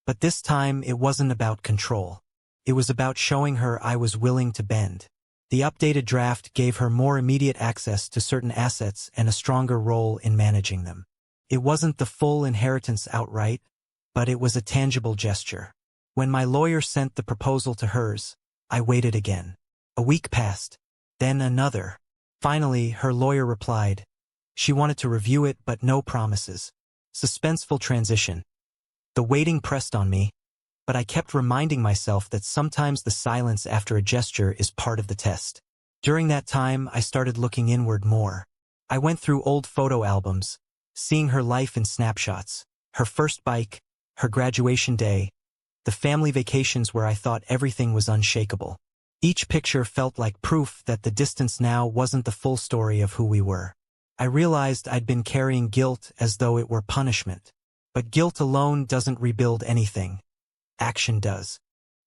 But this time it wasn't about control. It was about showing her I was willing to bend. The updated draft gave her more immediate access to certain assets and a stronger role in managing them. It wasn't the full inheritance outright, but it was a tangible gesture. When my lawyer sent the proposal to hers, I waited again. A week passed, then another. Finally, her lawyer replied. She wanted to review it, but no promises. Suspenseful transition. The waiting pressed on me, but I kept reminding myself that sometimes the silence after a gesture is part of the test. During that time, I started looking inward more. I went through old photo albums, seeing her life in snapshots, her first bike, her graduation day, the family vacations where I thought everything was unshakable. Each picture felt like proof that the distance now wasn't the full story of who we were. I realized I'd been carrying guilt as though it were punishment. But guilt alone doesn't rebuild anything. Action does.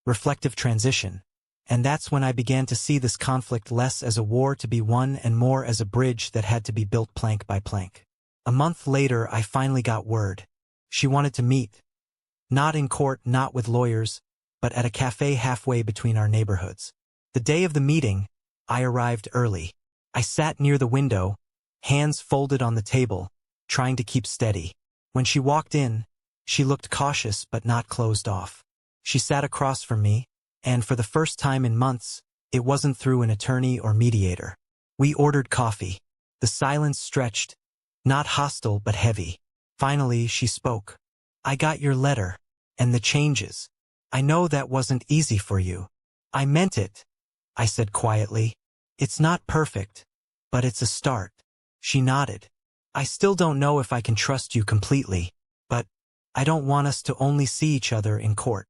Reflective transition. And that's when I began to see this conflict less as a war to be won and more as a bridge that had to be built plank by plank. A month later, I finally got word. She wanted to meet. Not in court, not with lawyers, but at a cafe halfway between our neighborhoods. The day of the meeting, I arrived early. I sat near the window, hands folded on the table, trying to keep steady. When she walked in, she looked cautious but not closed off. She sat across from me, and for the first time in months, it wasn't through an attorney or mediator. We ordered coffee. The silence stretched, not hostile but heavy. Finally, she spoke. "I got your letter, and the changes. I know that wasn't easy for you." "I meant it," I said quietly. "It's not perfect, but it's a start." She nodded. "I still don't know if I can trust you completely, but I don't want us to only see each other in court."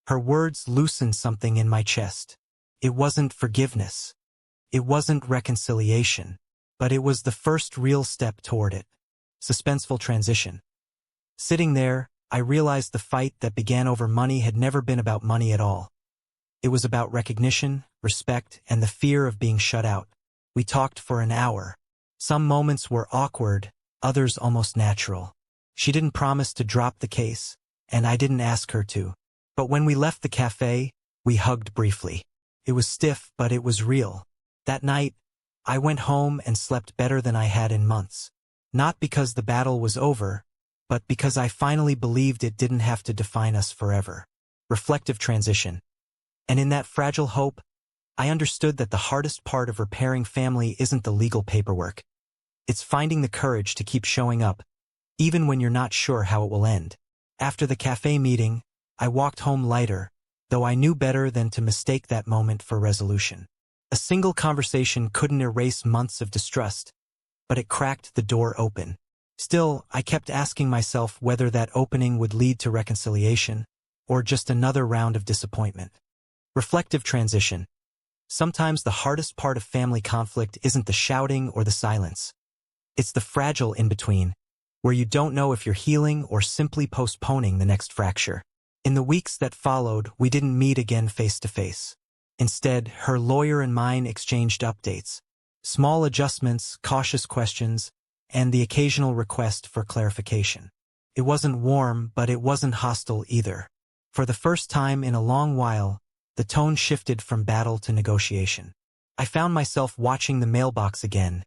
Her words loosened something in my chest. It wasn't forgiveness. It wasn't reconciliation, but it was the first real step toward it. Suspenseful transition. Sitting there, I realized the fight that began over money had never been about money at all. It was about recognition, respect, and the fear of being shut out. We talked for an hour. Some moments were awkward, others almost natural. She didn't promise to drop the case, and I didn't ask her to. But when we left the cafe, we hugged briefly. It was stiff, but it was real. That night, I went home and slept better than I had in months. Not because the battle was over, but because I finally believed it didn't have to define us forever. Reflective transition. And in that fragile hope, I understood that the hardest part of repairing family isn't the legal paperwork. It's finding the courage to keep showing up, even when you're not sure how it will end. After the cafe meeting, I walked home lighter, though I knew better than to mistake that moment for resolution. A single conversation couldn't erase months of distrust, but it cracked the door open. Still, I kept asking myself whether that opening would lead to reconciliation, or just another round of disappointment. Reflective transition. Sometimes the hardest part of family conflict isn't the shouting or the silence. It's the fragile in-between, where you don't know if you're healing or simply postponing the next fracture. In the weeks that followed, we didn't meet again face to face. Instead, her lawyer and mine exchanged updates, small adjustments, cautious questions, and the occasional request for clarification. It wasn't warm, but it wasn't hostile either. For the first time in a long while, the tone shifted from battle to negotiation. I found myself watching the mailbox again,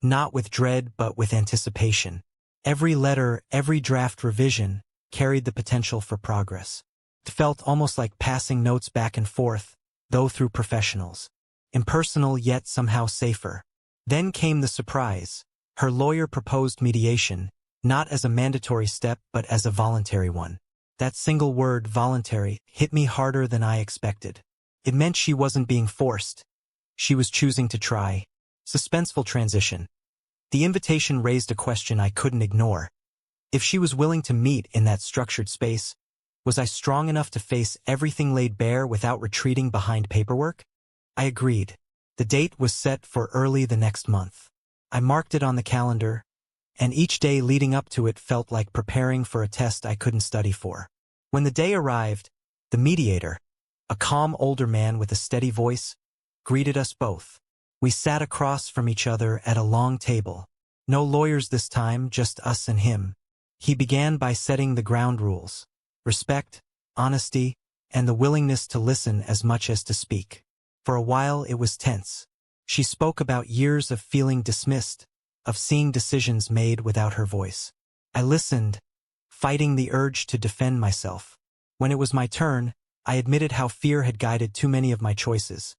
not with dread but with anticipation. Every letter, every draft revision, carried the potential for progress. It felt almost like passing notes back and forth, though through professionals. Impersonal yet somehow safer. Then came the surprise. Her lawyer proposed mediation, not as a mandatory step but as a voluntary one. That single word, voluntary, hit me harder than I expected. It meant she wasn't being forced. She was choosing to try. Suspenseful transition. The invitation raised a question I couldn't ignore. If she was willing to meet in that structured space, was I strong enough to face everything laid bare without retreating behind paperwork? I agreed. The date was set for early the next month. I marked it on the calendar, and each day leading up to it felt like preparing for a test I couldn't study for. When the day arrived, the mediator, a calm older man with a steady voice, greeted us both. We sat across from each other at a long table. No lawyers this time, just us and him. He began by setting the ground rules: respect, honesty, and the willingness to listen as much as to speak. For a while it was tense. She spoke about years of feeling dismissed, of seeing decisions made without her voice. I listened, fighting the urge to defend myself. When it was my turn, I admitted how fear had guided too many of my choices.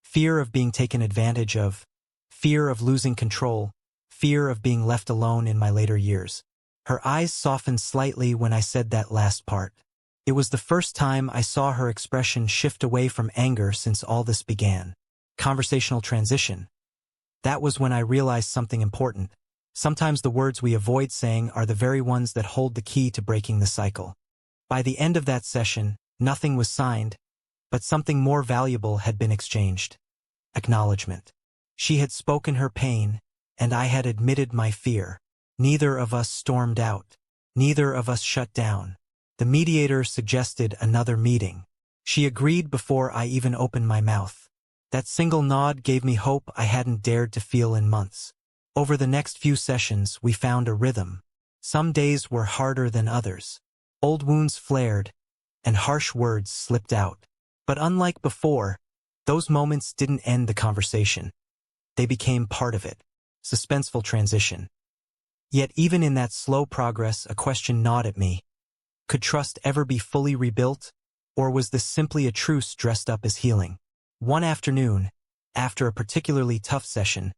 Fear of being taken advantage of, fear of losing control, fear of being left alone in my later years. Her eyes softened slightly when I said that last part. It was the first time I saw her expression shift away from anger since all this began. Conversational transition. That was when I realized something important. Sometimes the words we avoid saying are the very ones that hold the key to breaking the cycle. By the end of that session, nothing was signed, but something more valuable had been exchanged. Acknowledgement. She had spoken her pain, and I had admitted my fear. Neither of us stormed out. Neither of us shut down. The mediator suggested another meeting. She agreed before I even opened my mouth. That single nod gave me hope I hadn't dared to feel in months. Over the next few sessions, we found a rhythm. Some days were harder than others. Old wounds flared, and harsh words slipped out. But unlike before, those moments didn't end the conversation. They became part of it. Suspenseful transition. Yet even in that slow progress, a question gnawed at me. Could trust ever be fully rebuilt, or was this simply a truce dressed up as healing? One afternoon, after a particularly tough session,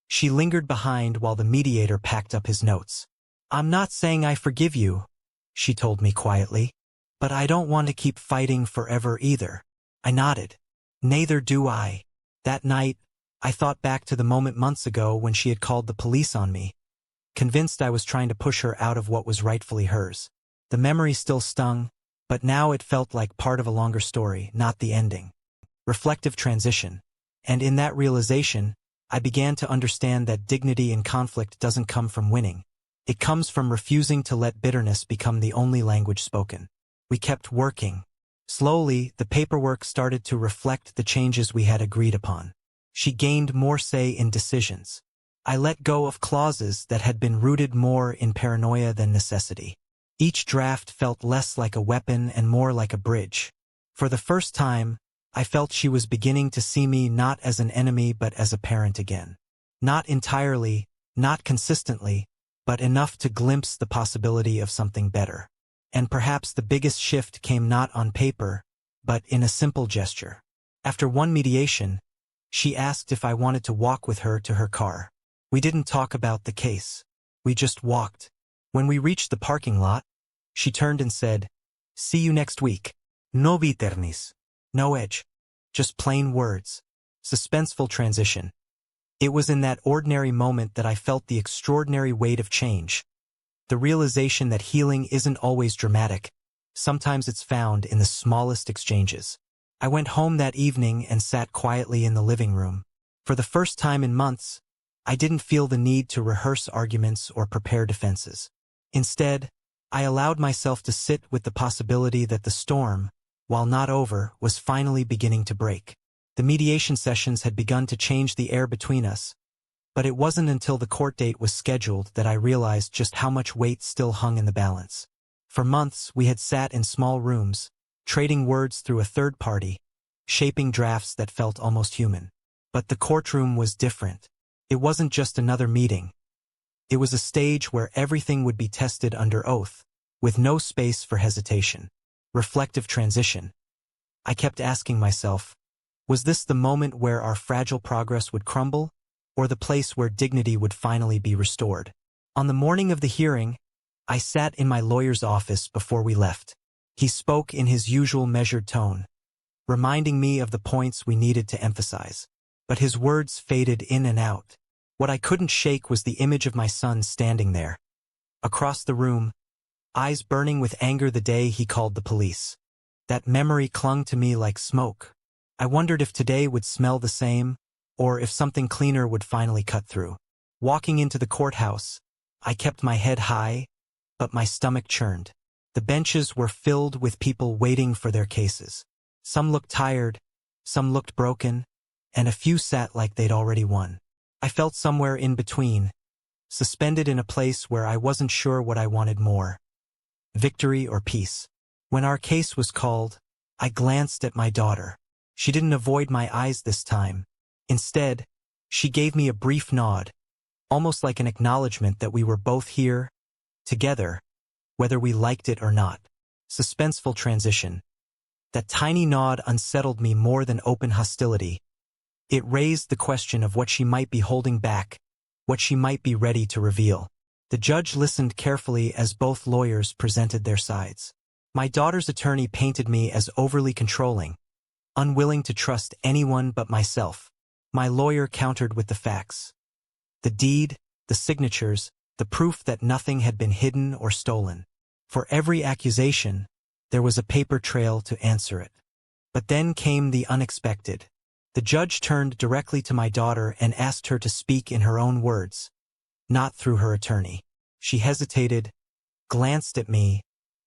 she lingered behind while the mediator packed up his notes. "I'm not saying I forgive you," she told me quietly, "but I don't want to keep fighting forever either." I nodded. Neither do I. That night, I thought back to the moment months ago when she had called the police on me, convinced I was trying to push her out of what was rightfully hers. The memory still stung, but now it felt like part of a longer story, not the ending. Reflective transition. And in that realization, I began to understand that dignity in conflict doesn't come from winning. It comes from refusing to let bitterness become the only language spoken. We kept working. Slowly, the paperwork started to reflect the changes we had agreed upon. She gained more say in decisions. I let go of clauses that had been rooted more in paranoia than necessity. Each draft felt less like a weapon and more like a bridge. For the first time, I felt she was beginning to see me not as an enemy but as a parent again. Not entirely, not consistently, but enough to glimpse the possibility of something better. And perhaps the biggest shift came not on paper, but in a simple gesture. After one mediation, she asked if I wanted to walk with her to her car. We didn't talk about the case. We just walked. When we reached the parking lot, she turned and said, "See you next week." No bitterness. No edge. Just plain words. Suspenseful transition. It was in that ordinary moment that I felt the extraordinary weight of change. The realization that healing isn't always dramatic. Sometimes it's found in the smallest exchanges. I went home that evening and sat quietly in the living room. For the first time in months, I didn't feel the need to rehearse arguments or prepare defenses. Instead, I allowed myself to sit with the possibility that the storm, while not over, was finally beginning to break. The mediation sessions had begun to change the air between us, but it wasn't until the court date was scheduled that I realized just how much weight still hung in the balance. For months, we had sat in small rooms, trading words through a third party, shaping drafts that felt almost human. But the courtroom was different. It wasn't just another meeting. It was a stage where everything would be tested under oath, with no space for hesitation. Reflective transition. I kept asking myself, was this the moment where our fragile progress would crumble, or the place where dignity would finally be restored? On the morning of the hearing, I sat in my lawyer's office before we left. He spoke in his usual measured tone, reminding me of the points we needed to emphasize. But his words faded in and out. What I couldn't shake was the image of my son standing there, across the room, eyes burning with anger the day he called the police. That memory clung to me like smoke. I wondered if today would smell the same, or if something cleaner would finally cut through. Walking into the courthouse, I kept my head high, but my stomach churned. The benches were filled with people waiting for their cases. Some looked tired, some looked broken, and a few sat like they'd already won. I felt somewhere in between, suspended in a place where I wasn't sure what I wanted more: victory or peace. When our case was called, I glanced at my daughter. She didn't avoid my eyes this time. Instead, she gave me a brief nod, almost like an acknowledgement that we were both here, together, whether we liked it or not. Suspenseful transition. That tiny nod unsettled me more than open hostility. It raised the question of what she might be holding back, what she might be ready to reveal. The judge listened carefully as both lawyers presented their sides. My daughter's attorney painted me as overly controlling, unwilling to trust anyone but myself. My lawyer countered with the facts: the deed, the signatures, the proof that nothing had been hidden or stolen. For every accusation, there was a paper trail to answer it. But then came the unexpected. The judge turned directly to my daughter and asked her to speak in her own words, not through her attorney. She hesitated, glanced at me,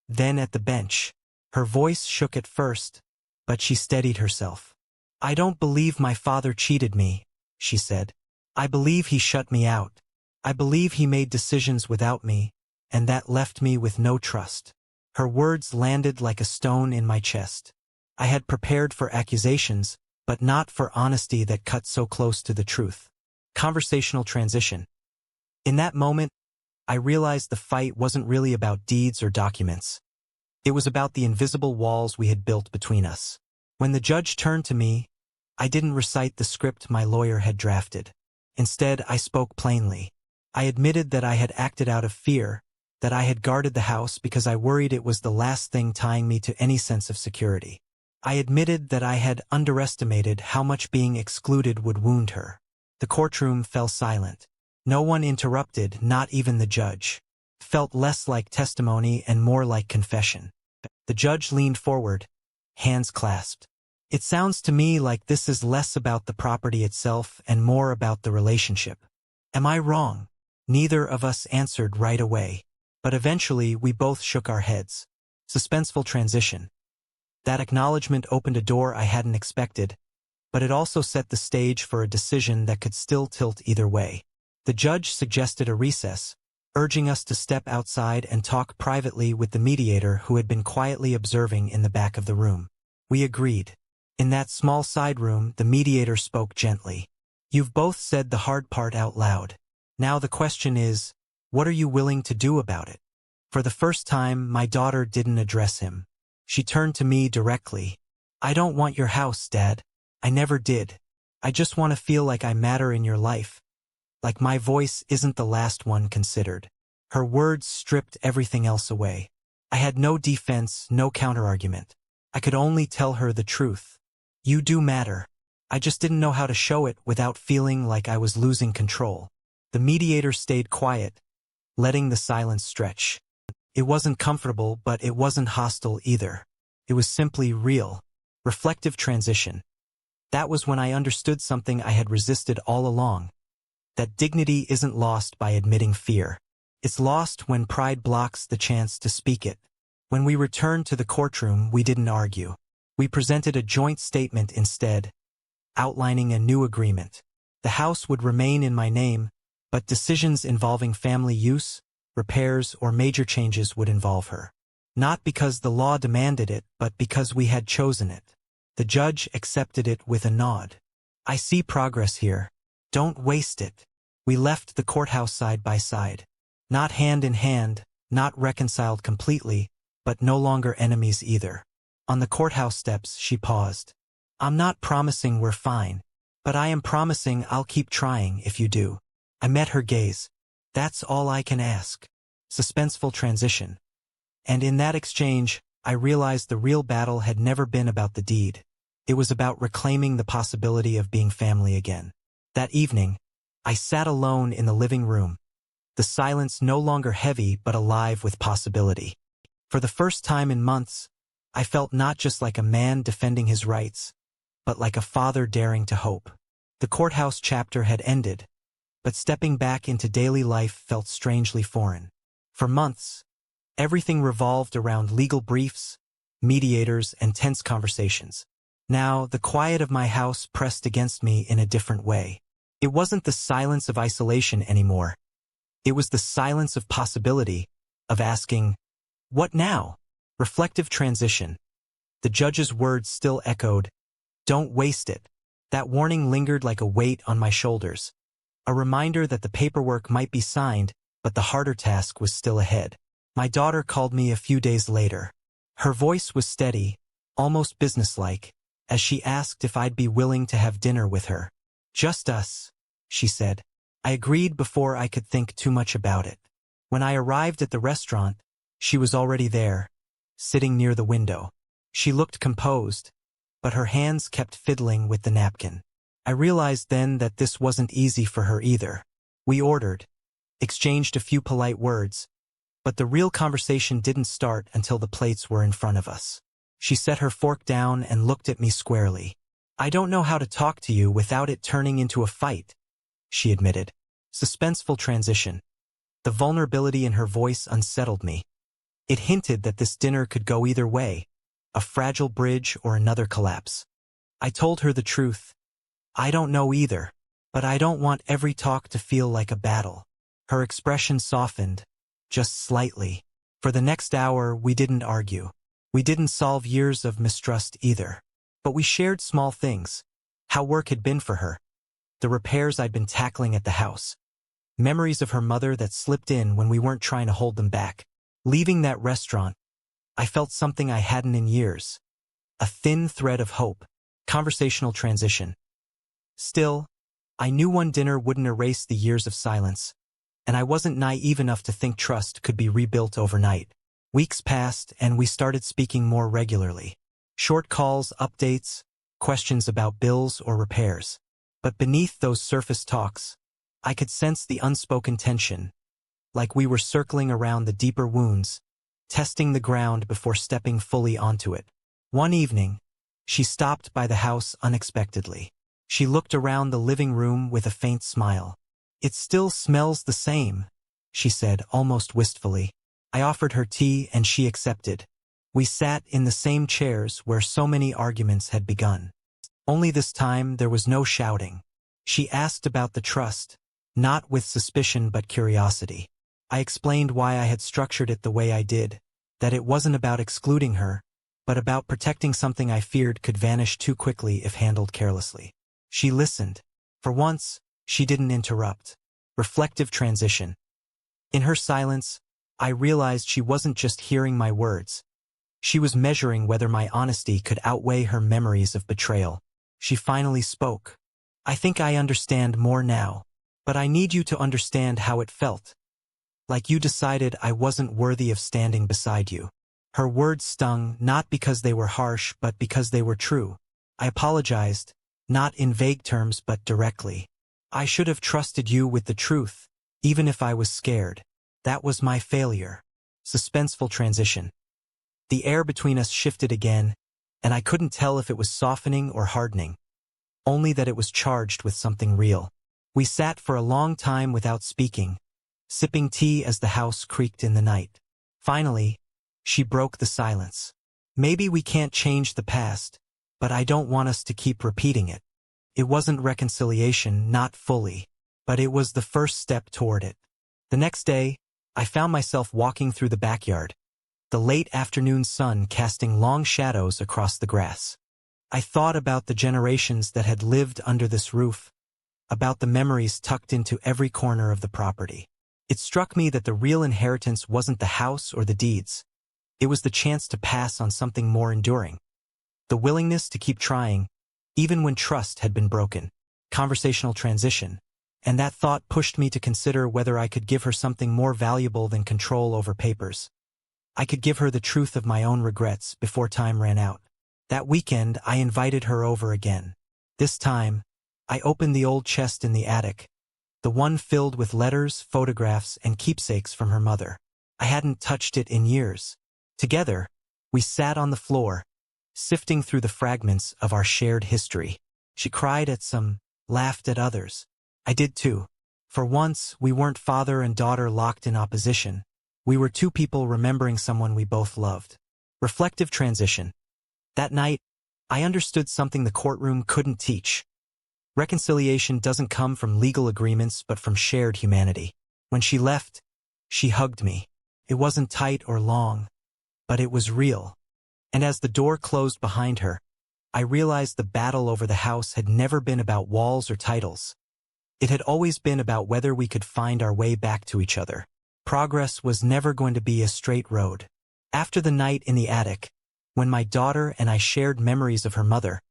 then at the bench. Her voice shook at first, but she steadied herself. "I don't believe my father cheated me," she said. "I believe he shut me out. I believe he made decisions without me, and that left me with no trust." Her words landed like a stone in my chest. I had prepared for accusations, but not for honesty that cut so close to the truth. Conversational transition. In that moment, I realized the fight wasn't really about deeds or documents. It was about the invisible walls we had built between us. When the judge turned to me, I didn't recite the script my lawyer had drafted. Instead, I spoke plainly. I admitted that I had acted out of fear, that I had guarded the house because I worried it was the last thing tying me to any sense of security. I admitted that I had underestimated how much being excluded would wound her. The courtroom fell silent. No one interrupted, not even the judge. It felt less like testimony and more like confession. The judge leaned forward, hands clasped. "It sounds to me like this is less about the property itself and more about the relationship. Am I wrong?" Neither of us answered right away, but eventually we both shook our heads. Suspenseful transition. That acknowledgement opened a door I hadn't expected, but it also set the stage for a decision that could still tilt either way. The judge suggested a recess, urging us to step outside and talk privately with the mediator who had been quietly observing in the back of the room. We agreed. In that small side room, the mediator spoke gently. "You've both said the hard part out loud. Now the question is, what are you willing to do about it?" For the first time, my daughter didn't address him. She turned to me directly. "I don't want your house, Dad. I never did. I just want to feel like I matter in your life. Like my voice isn't the last one considered." Her words stripped everything else away. I had no defense, no counterargument. I could only tell her the truth. "You do matter." I just didn't know how to show it without feeling like I was losing control. The mediator stayed quiet, letting the silence stretch. It wasn't comfortable, but it wasn't hostile either. It was simply real. Reflective transition. That was when I understood something I had resisted all along: that dignity isn't lost by admitting fear. It's lost when pride blocks the chance to speak it. When we returned to the courtroom, we didn't argue. We presented a joint statement instead, outlining a new agreement. The house would remain in my name, but decisions involving family use, repairs, or major changes would involve her. Not because the law demanded it, but because we had chosen it. The judge accepted it with a nod. I see progress here. Don't waste it. We left the courthouse side by side. Not hand in hand, not reconciled completely, but no longer enemies either. On the courthouse steps, she paused. I'm not promising we're fine, but I am promising I'll keep trying if you do. I met her gaze. That's all I can ask. Suspenseful transition. And in that exchange, I realized the real battle had never been about the deed. It was about reclaiming the possibility of being family again. That evening, I sat alone in the living room, the silence no longer heavy but alive with possibility. For the first time in months, I felt not just like a man defending his rights, but like a father daring to hope. The courthouse chapter had ended, but stepping back into daily life felt strangely foreign. For months, everything revolved around legal briefs, mediators, and tense conversations. Now, the quiet of my house pressed against me in a different way. It wasn't the silence of isolation anymore. It was the silence of possibility, of asking, what now? Reflective transition. The judge's words still echoed, don't waste it. That warning lingered like a weight on my shoulders. A reminder that the paperwork might be signed, but the harder task was still ahead. My daughter called me a few days later. Her voice was steady, almost businesslike, as she asked if I'd be willing to have dinner with her. Just us, she said. I agreed before I could think too much about it. When I arrived at the restaurant, she was already there, sitting near the window. She looked composed, but her hands kept fiddling with the napkin. I realized then that this wasn't easy for her either. We ordered, exchanged a few polite words, but the real conversation didn't start until the plates were in front of us. She set her fork down and looked at me squarely. I don't know how to talk to you without it turning into a fight, she admitted. Suspenseful transition. The vulnerability in her voice unsettled me. It hinted that this dinner could go either way, a fragile bridge or another collapse. I told her the truth. I don't know either, but I don't want every talk to feel like a battle. Her expression softened, just slightly. For the next hour, we didn't argue. We didn't solve years of mistrust either. But we shared small things. How work had been for her. The repairs I'd been tackling at the house. Memories of her mother that slipped in when we weren't trying to hold them back. Leaving that restaurant, I felt something I hadn't in years. A thin thread of hope. Conversational transition. Still, I knew one dinner wouldn't erase the years of silence, and I wasn't naive enough to think trust could be rebuilt overnight. Weeks passed, and we started speaking more regularly. Short calls, updates, questions about bills or repairs. But beneath those surface talks, I could sense the unspoken tension, like we were circling around the deeper wounds, testing the ground before stepping fully onto it. One evening, she stopped by the house unexpectedly. She looked around the living room with a faint smile. It still smells the same, she said almost wistfully. I offered her tea and she accepted. We sat in the same chairs where so many arguments had begun. Only this time there was no shouting. She asked about the trust, not with suspicion but curiosity. I explained why I had structured it the way I did, that it wasn't about excluding her, but about protecting something I feared could vanish too quickly if handled carelessly. She listened. For once, she didn't interrupt. Reflective transition. In her silence, I realized she wasn't just hearing my words. She was measuring whether my honesty could outweigh her memories of betrayal. She finally spoke. I think I understand more now, but I need you to understand how it felt. Like you decided I wasn't worthy of standing beside you. Her words stung not because they were harsh but because they were true. I apologized, not in vague terms but directly. I should have trusted you with the truth, even if I was scared. That was my failure. Suspenseful transition. The air between us shifted again, and I couldn't tell if it was softening or hardening, only that it was charged with something real. We sat for a long time without speaking, sipping tea as the house creaked in the night. Finally, she broke the silence. Maybe we can't change the past, but I don't want us to keep repeating it. It wasn't reconciliation, not fully, but it was the first step toward it. The next day, I found myself walking through the backyard, the late afternoon sun casting long shadows across the grass. I thought about the generations that had lived under this roof, about the memories tucked into every corner of the property. It struck me that the real inheritance wasn't the house or the deeds. It was the chance to pass on something more enduring. The willingness to keep trying, even when trust had been broken. Conversational transition. And that thought pushed me to consider whether I could give her something more valuable than control over papers. I could give her the truth of my own regrets before time ran out. That weekend, I invited her over again. This time, I opened the old chest in the attic, the one filled with letters, photographs, and keepsakes from her mother. I hadn't touched it in years. Together, we sat on the floor, sifting through the fragments of our shared history. She cried at some, laughed at others. I did too. For once, we weren't father and daughter locked in opposition. We were two people remembering someone we both loved. Reflective transition. That night, I understood something the courtroom couldn't teach. Reconciliation doesn't come from legal agreements but from shared humanity. When she left, she hugged me. It wasn't tight or long, but it was real. And as the door closed behind her, I realized the battle over the house had never been about walls or titles. It had always been about whether we could find our way back to each other. Progress was never going to be a straight road. After the night in the attic, when my daughter and I shared memories of her mother,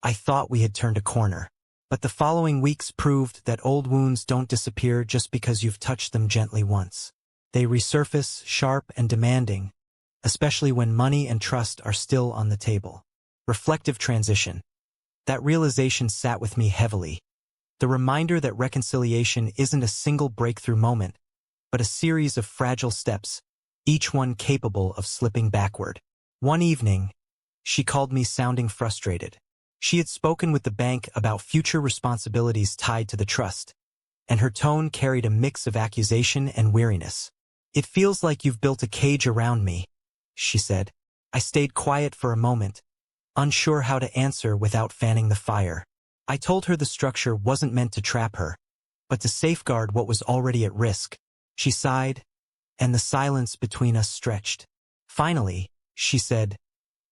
I thought we had turned a corner. But the following weeks proved that old wounds don't disappear just because you've touched them gently once. They resurface, sharp and demanding, especially when money and trust are still on the table. Reflective transition. That realization sat with me heavily. The reminder that reconciliation isn't a single breakthrough moment, but a series of fragile steps, each one capable of slipping backward. One evening, she called me sounding frustrated. She had spoken with the bank about future responsibilities tied to the trust, and her tone carried a mix of accusation and weariness. "It feels like you've built a cage around me," she said. I stayed quiet for a moment, unsure how to answer without fanning the fire. I told her the structure wasn't meant to trap her, but to safeguard what was already at risk. She sighed, and the silence between us stretched. Finally, she said,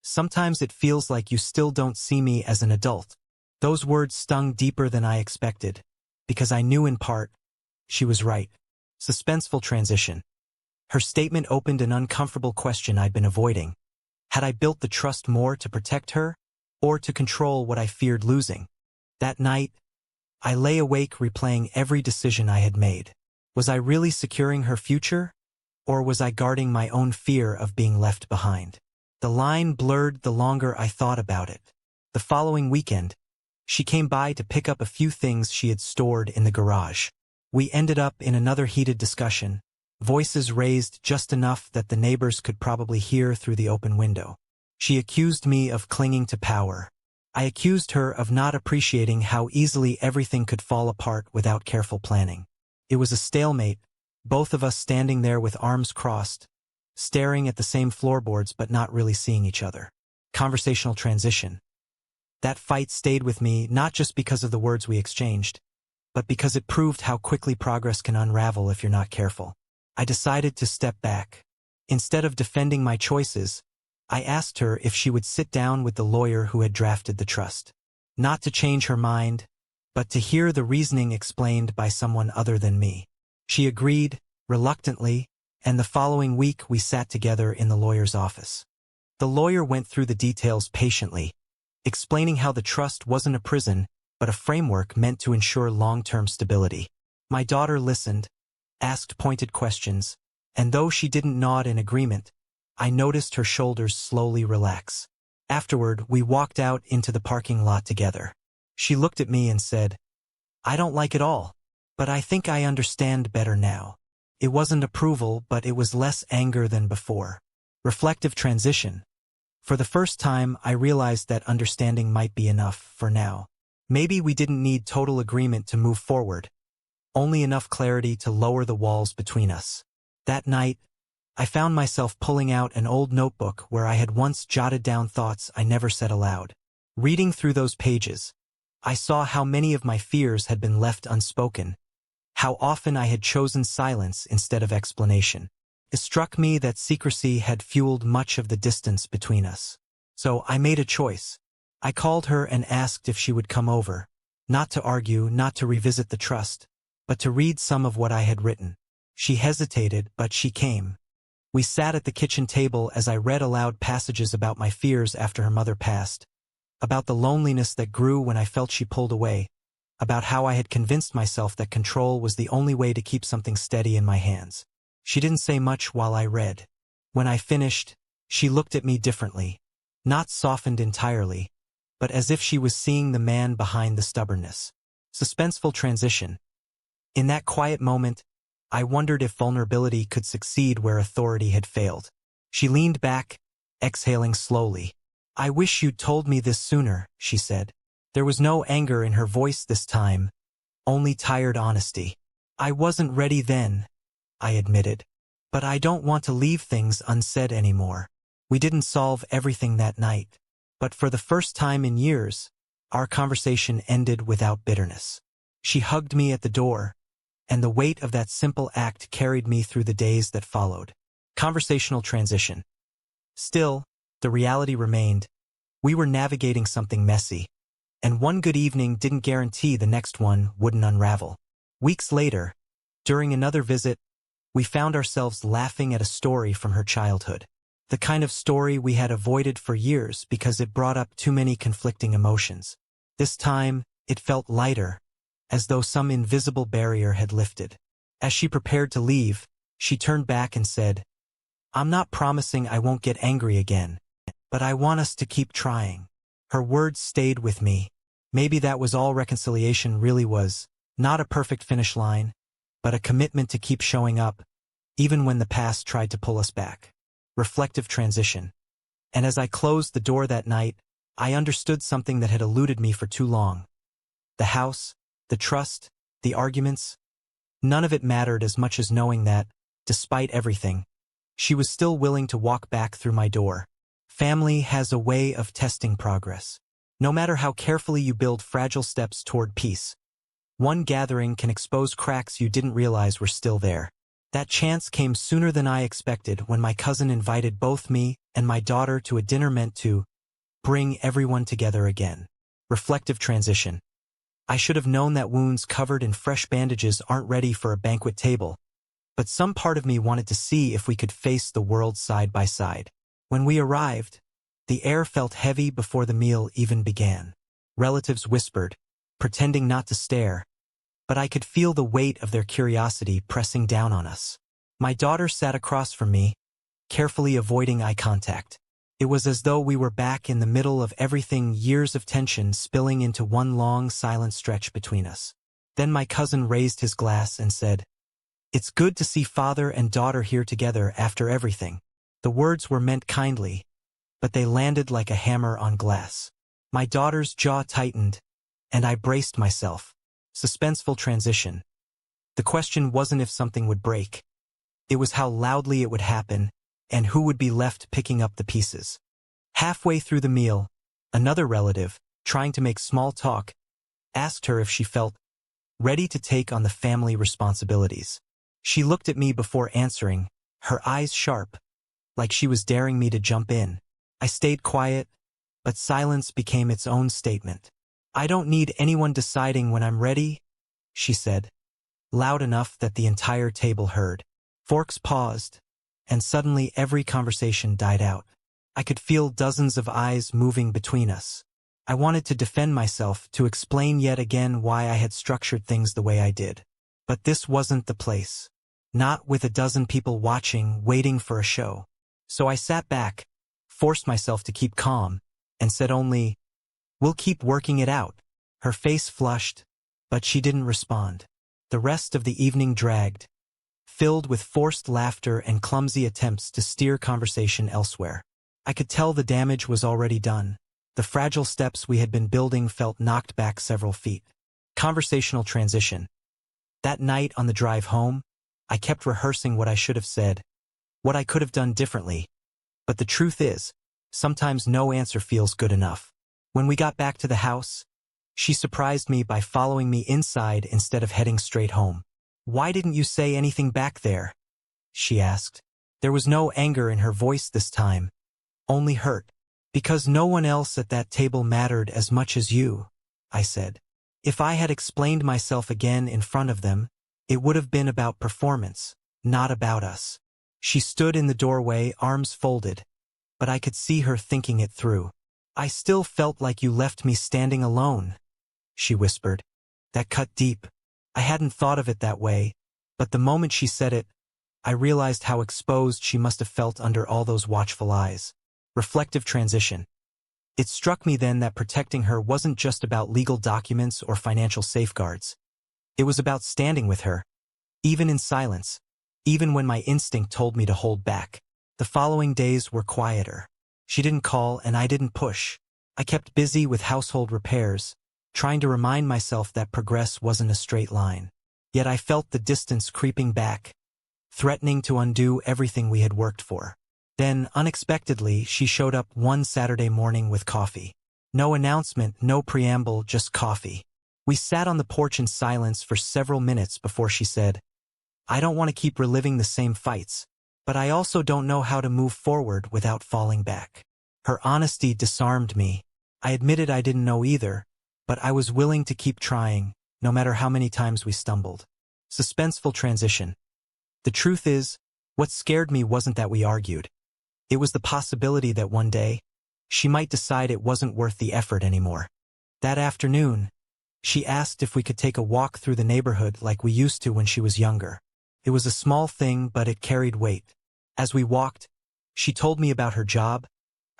"Sometimes it feels like you still don't see me as an adult." Those words stung deeper than I expected, because I knew in part, she was right. Suspenseful transition. Her statement opened an uncomfortable question I'd been avoiding. Had I built the trust more to protect her, or to control what I feared losing? That night, I lay awake replaying every decision I had made. Was I really securing her future, or was I guarding my own fear of being left behind? The line blurred the longer I thought about it. The following weekend, she came by to pick up a few things she had stored in the garage. We ended up in another heated discussion, voices raised just enough that the neighbors could probably hear through the open window. She accused me of clinging to power. I accused her of not appreciating how easily everything could fall apart without careful planning. It was a stalemate, both of us standing there with arms crossed, staring at the same floorboards but not really seeing each other. Conversational transition. That fight stayed with me not just because of the words we exchanged, but because it proved how quickly progress can unravel if you're not careful. I decided to step back. Instead of defending my choices, I asked her if she would sit down with the lawyer who had drafted the trust. Not to change her mind, but to hear the reasoning explained by someone other than me. She agreed, reluctantly, and the following week we sat together in the lawyer's office. The lawyer went through the details patiently, explaining how the trust wasn't a prison, but a framework meant to ensure long-term stability. My daughter listened, asked pointed questions, and though she didn't nod in agreement, I noticed her shoulders slowly relax. Afterward, we walked out into the parking lot together. She looked at me and said, "I don't like it all, but I think I understand better now." It wasn't approval, but it was less anger than before. Reflective transition. For the first time, I realized that understanding might be enough for now. Maybe we didn't need total agreement to move forward, only enough clarity to lower the walls between us. That night, I found myself pulling out an old notebook where I had once jotted down thoughts I never said aloud. Reading through those pages, I saw how many of my fears had been left unspoken, how often I had chosen silence instead of explanation. It struck me that secrecy had fueled much of the distance between us. So I made a choice. I called her and asked if she would come over, not to argue, not to revisit the trust, but to read some of what I had written. She hesitated, but she came. We sat at the kitchen table as I read aloud passages about my fears after her mother passed, about the loneliness that grew when I felt she pulled away, about how I had convinced myself that control was the only way to keep something steady in my hands. She didn't say much while I read. When I finished, she looked at me differently, not softened entirely, but as if she was seeing the man behind the stubbornness. Suspenseful transition. In that quiet moment, I wondered if vulnerability could succeed where authority had failed. She leaned back, exhaling slowly. "I wish you'd told me this sooner," she said. There was no anger in her voice this time, only tired honesty. "I wasn't ready then," I admitted. "But I don't want to leave things unsaid anymore." We didn't solve everything that night, but for the first time in years, our conversation ended without bitterness. She hugged me at the door, and the weight of that simple act carried me through the days that followed. Conversational transition. Still, the reality remained. We were navigating something messy, and one good evening didn't guarantee the next one wouldn't unravel. Weeks later, during another visit, we found ourselves laughing at a story from her childhood. The kind of story we had avoided for years because it brought up too many conflicting emotions. This time, it felt lighter, as though some invisible barrier had lifted. As she prepared to leave, she turned back and said, "I'm not promising I won't get angry again, but I want us to keep trying." Her words stayed with me. Maybe that was all reconciliation really was, not a perfect finish line, but a commitment to keep showing up, even when the past tried to pull us back. Reflective transition. And as I closed the door that night, I understood something that had eluded me for too long. The house, the trust, the arguments, none of it mattered as much as knowing that, despite everything, she was still willing to walk back through my door. Family has a way of testing progress. No matter how carefully you build fragile steps toward peace, one gathering can expose cracks you didn't realize were still there. That chance came sooner than I expected when my cousin invited both me and my daughter to a dinner meant to bring everyone together again. Reflective transition. I should have known that wounds covered in fresh bandages aren't ready for a banquet table, but some part of me wanted to see if we could face the world side by side. When we arrived, the air felt heavy before the meal even began. Relatives whispered, pretending not to stare, but I could feel the weight of their curiosity pressing down on us. My daughter sat across from me, carefully avoiding eye contact. It was as though we were back in the middle of everything, years of tension spilling into one long, silent stretch between us. Then my cousin raised his glass and said, "It's good to see father and daughter here together after everything." The words were meant kindly, but they landed like a hammer on glass. My daughter's jaw tightened, and I braced myself. Suspenseful transition. The question wasn't if something would break. It was how loudly it would happen, and who would be left picking up the pieces. Halfway through the meal, another relative, trying to make small talk, asked her if she felt ready to take on the family responsibilities. She looked at me before answering, her eyes sharp, like she was daring me to jump in. I stayed quiet, but silence became its own statement. "I don't need anyone deciding when I'm ready," she said, loud enough that the entire table heard. Forks paused, and suddenly every conversation died out. I could feel dozens of eyes moving between us. I wanted to defend myself, to explain yet again why I had structured things the way I did. But this wasn't the place. Not with a dozen people watching, waiting for a show. So I sat back, forced myself to keep calm, and said only, "We'll keep working it out." Her face flushed, but she didn't respond. The rest of the evening dragged, filled with forced laughter and clumsy attempts to steer conversation elsewhere. I could tell the damage was already done. The fragile steps we had been building felt knocked back several feet. Conversational transition. That night on the drive home, I kept rehearsing what I should have said, what I could have done differently. But the truth is, sometimes no answer feels good enough. When we got back to the house, she surprised me by following me inside instead of heading straight home. "Why didn't you say anything back there?" she asked. There was no anger in her voice this time, only hurt. "Because no one else at that table mattered as much as you," I said. If I had explained myself again in front of them, it would have been about performance, not about us. She stood in the doorway, arms folded, but I could see her thinking it through. "I still felt like you left me standing alone," she whispered. That cut deep. I hadn't thought of it that way, but the moment she said it, I realized how exposed she must have felt under all those watchful eyes. Reflective transition. It struck me then that protecting her wasn't just about legal documents or financial safeguards. It was about standing with her, even in silence, even when my instinct told me to hold back. The following days were quieter. She didn't call and I didn't push. I kept busy with household repairs, trying to remind myself that progress wasn't a straight line. Yet I felt the distance creeping back, threatening to undo everything we had worked for. Then, unexpectedly, she showed up one Saturday morning with coffee. No announcement, no preamble, just coffee. We sat on the porch in silence for several minutes before she said, "I don't want to keep reliving the same fights, but I also don't know how to move forward without falling back." Her honesty disarmed me. I admitted I didn't know either, but I was willing to keep trying, no matter how many times we stumbled. Suspenseful transition. The truth is, what scared me wasn't that we argued. It was the possibility that one day, she might decide it wasn't worth the effort anymore. That afternoon, she asked if we could take a walk through the neighborhood like we used to when she was younger. It was a small thing, but it carried weight. As we walked, she told me about her job,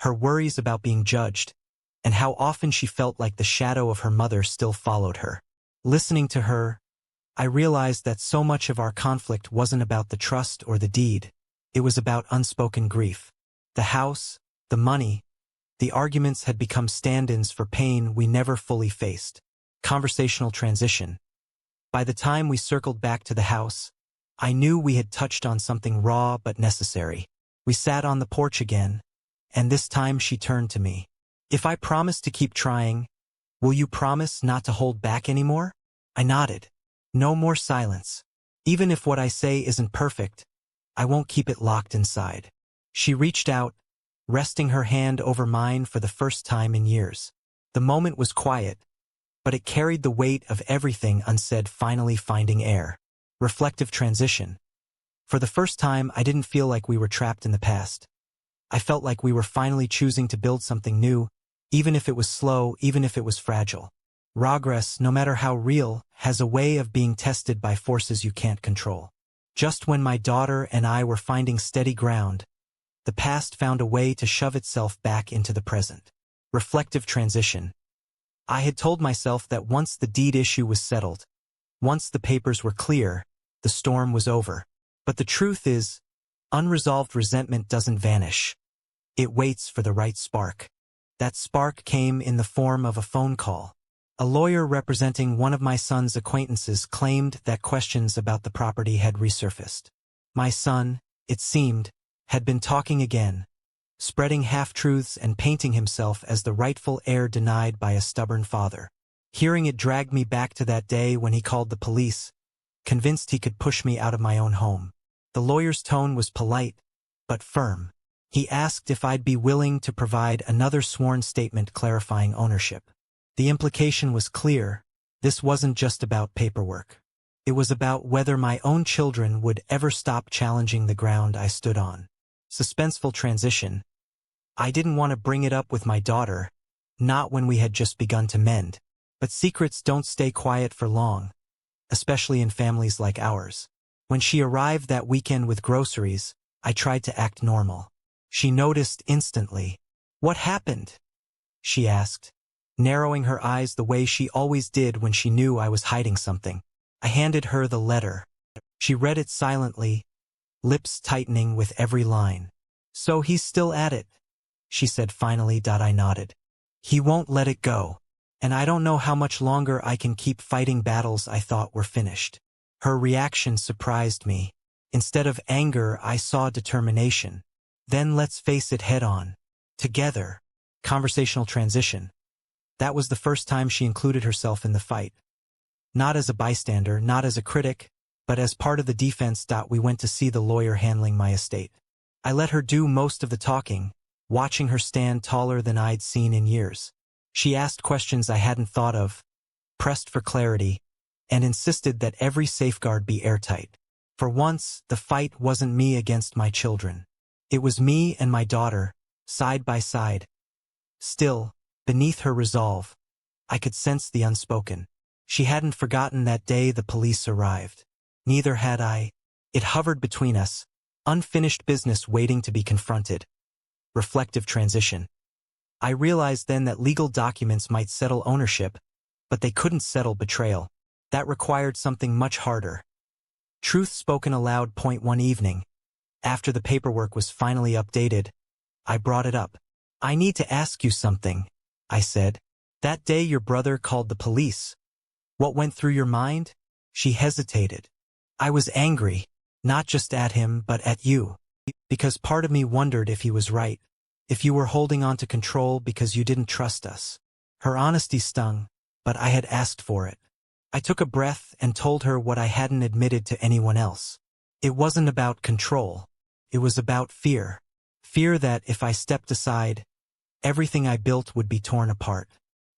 her worries about being judged, and how often she felt like the shadow of her mother still followed her. Listening to her, I realized that so much of our conflict wasn't about the trust or the deed. It was about unspoken grief. The house, the money, the arguments had become stand-ins for pain we never fully faced. Conversational transition. By the time we circled back to the house, I knew we had touched on something raw but necessary. We sat on the porch again, and this time she turned to me. "If I promise to keep trying, will you promise not to hold back anymore?" I nodded. No more silence. Even if what I say isn't perfect, I won't keep it locked inside. She reached out, resting her hand over mine for the first time in years. The moment was quiet, but it carried the weight of everything unsaid finally finding air. Reflective transition. For the first time, I didn't feel like we were trapped in the past. I felt like we were finally choosing to build something new, even if it was slow, even if it was fragile. Progress, no matter how real, has a way of being tested by forces you can't control. Just when my daughter and I were finding steady ground, the past found a way to shove itself back into the present. Reflective transition. I had told myself that once the deed issue was settled, once the papers were clear, the storm was over. But the truth is, unresolved resentment doesn't vanish. It waits for the right spark. That spark came in the form of a phone call. A lawyer representing one of my son's acquaintances claimed that questions about the property had resurfaced. My son, it seemed, had been talking again, spreading half-truths and painting himself as the rightful heir denied by a stubborn father. Hearing it dragged me back to that day when he called the police, convinced he could push me out of my own home. The lawyer's tone was polite, but firm. He asked if I'd be willing to provide another sworn statement clarifying ownership. The implication was clear. This wasn't just about paperwork. It was about whether my own children would ever stop challenging the ground I stood on. Suspenseful transition. I didn't want to bring it up with my daughter, not when we had just begun to mend. But secrets don't stay quiet for long, especially in families like ours. When she arrived that weekend with groceries, I tried to act normal. She noticed instantly. "What happened?" she asked, narrowing her eyes the way she always did when she knew I was hiding something. I handed her the letter. She read it silently, lips tightening with every line. "So he's still at it," she said finally. I nodded. "He won't let it go. And I don't know how much longer I can keep fighting battles I thought were finished." Her reaction surprised me. Instead of anger, I saw determination. Then let's face it head on. Together. Conversational transition. That was the first time she included herself in the fight. Not as a bystander, not as a critic, but as part of the defense. We went to see the lawyer handling my estate. I let her do most of the talking, watching her stand taller than I'd seen in years. She asked questions I hadn't thought of, pressed for clarity, and insisted that every safeguard be airtight. For once, the fight wasn't me against my children. It was me and my daughter, side by side. Still, beneath her resolve, I could sense the unspoken. She hadn't forgotten that day the police arrived. Neither had I. It hovered between us, unfinished business waiting to be confronted. Reflective transition. I realized then that legal documents might settle ownership, but they couldn't settle betrayal. That required something much harder. Truth spoken aloud. One evening, after the paperwork was finally updated, I brought it up. I need to ask you something, I said. That day your brother called the police. What went through your mind? She hesitated. I was angry, not just at him but at you. Because part of me wondered if he was right. If you were holding on to control because you didn't trust us. Her honesty stung, but I had asked for it. I took a breath and told her what I hadn't admitted to anyone else. It wasn't about control. It was about fear. Fear that if I stepped aside, everything I built would be torn apart.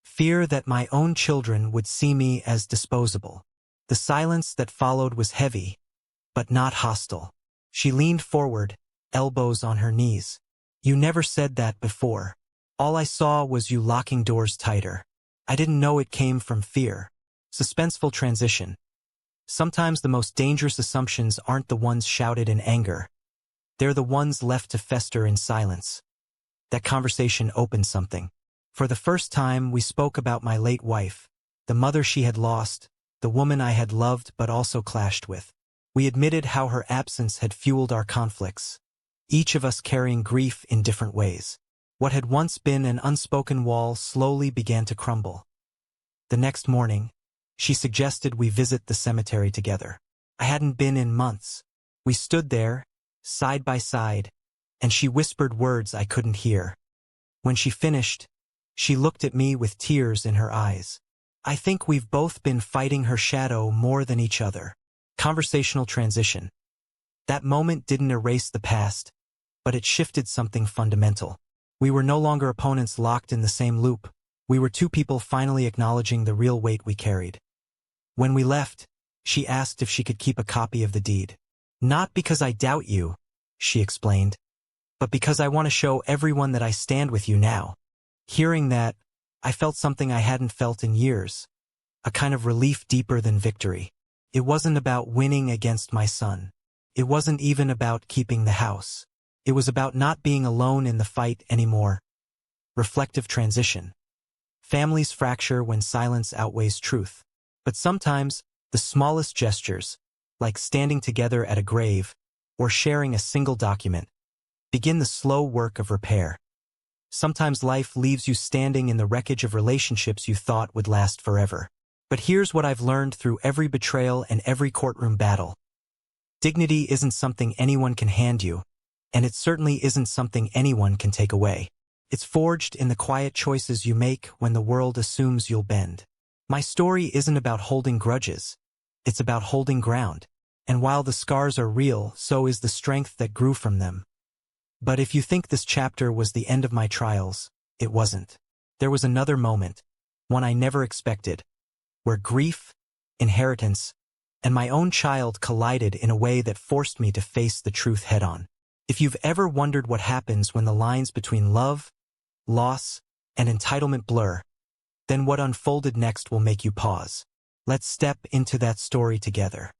Fear that my own children would see me as disposable. The silence that followed was heavy, but not hostile. She leaned forward, elbows on her knees. You never said that before. All I saw was you locking doors tighter. I didn't know it came from fear. Suspenseful transition. Sometimes the most dangerous assumptions aren't the ones shouted in anger. They're the ones left to fester in silence. That conversation opened something. For the first time, we spoke about my late wife, the mother she had lost, the woman I had loved but also clashed with. We admitted how her absence had fueled our conflicts, each of us carrying grief in different ways. What had once been an unspoken wall slowly began to crumble. The next morning, she suggested we visit the cemetery together. I hadn't been in months. We stood there, side by side, and she whispered words I couldn't hear. When she finished, she looked at me with tears in her eyes. I think we've both been fighting her shadow more than each other. Conversational transition. That moment didn't erase the past, but it shifted something fundamental. We were no longer opponents locked in the same loop. We were two people finally acknowledging the real weight we carried. When we left, she asked if she could keep a copy of the deed. Not because I doubt you, she explained, but because I want to show everyone that I stand with you now. Hearing that, I felt something I hadn't felt in years, a kind of relief deeper than victory. It wasn't about winning against my son. It wasn't even about keeping the house. It was about not being alone in the fight anymore. Reflective transition. Families fracture when silence outweighs truth. But sometimes, the smallest gestures, like standing together at a grave or sharing a single document, begin the slow work of repair. Sometimes life leaves you standing in the wreckage of relationships you thought would last forever. But here's what I've learned through every betrayal and every courtroom battle. Dignity isn't something anyone can hand you, and it certainly isn't something anyone can take away. It's forged in the quiet choices you make when the world assumes you'll bend. My story isn't about holding grudges. It's about holding ground. And while the scars are real, so is the strength that grew from them. But if you think this chapter was the end of my trials, it wasn't. There was another moment, one I never expected, where grief, inheritance, and my own child collided in a way that forced me to face the truth head-on. If you've ever wondered what happens when the lines between love, loss, and entitlement blur, then what unfolded next will make you pause. Let's step into that story together.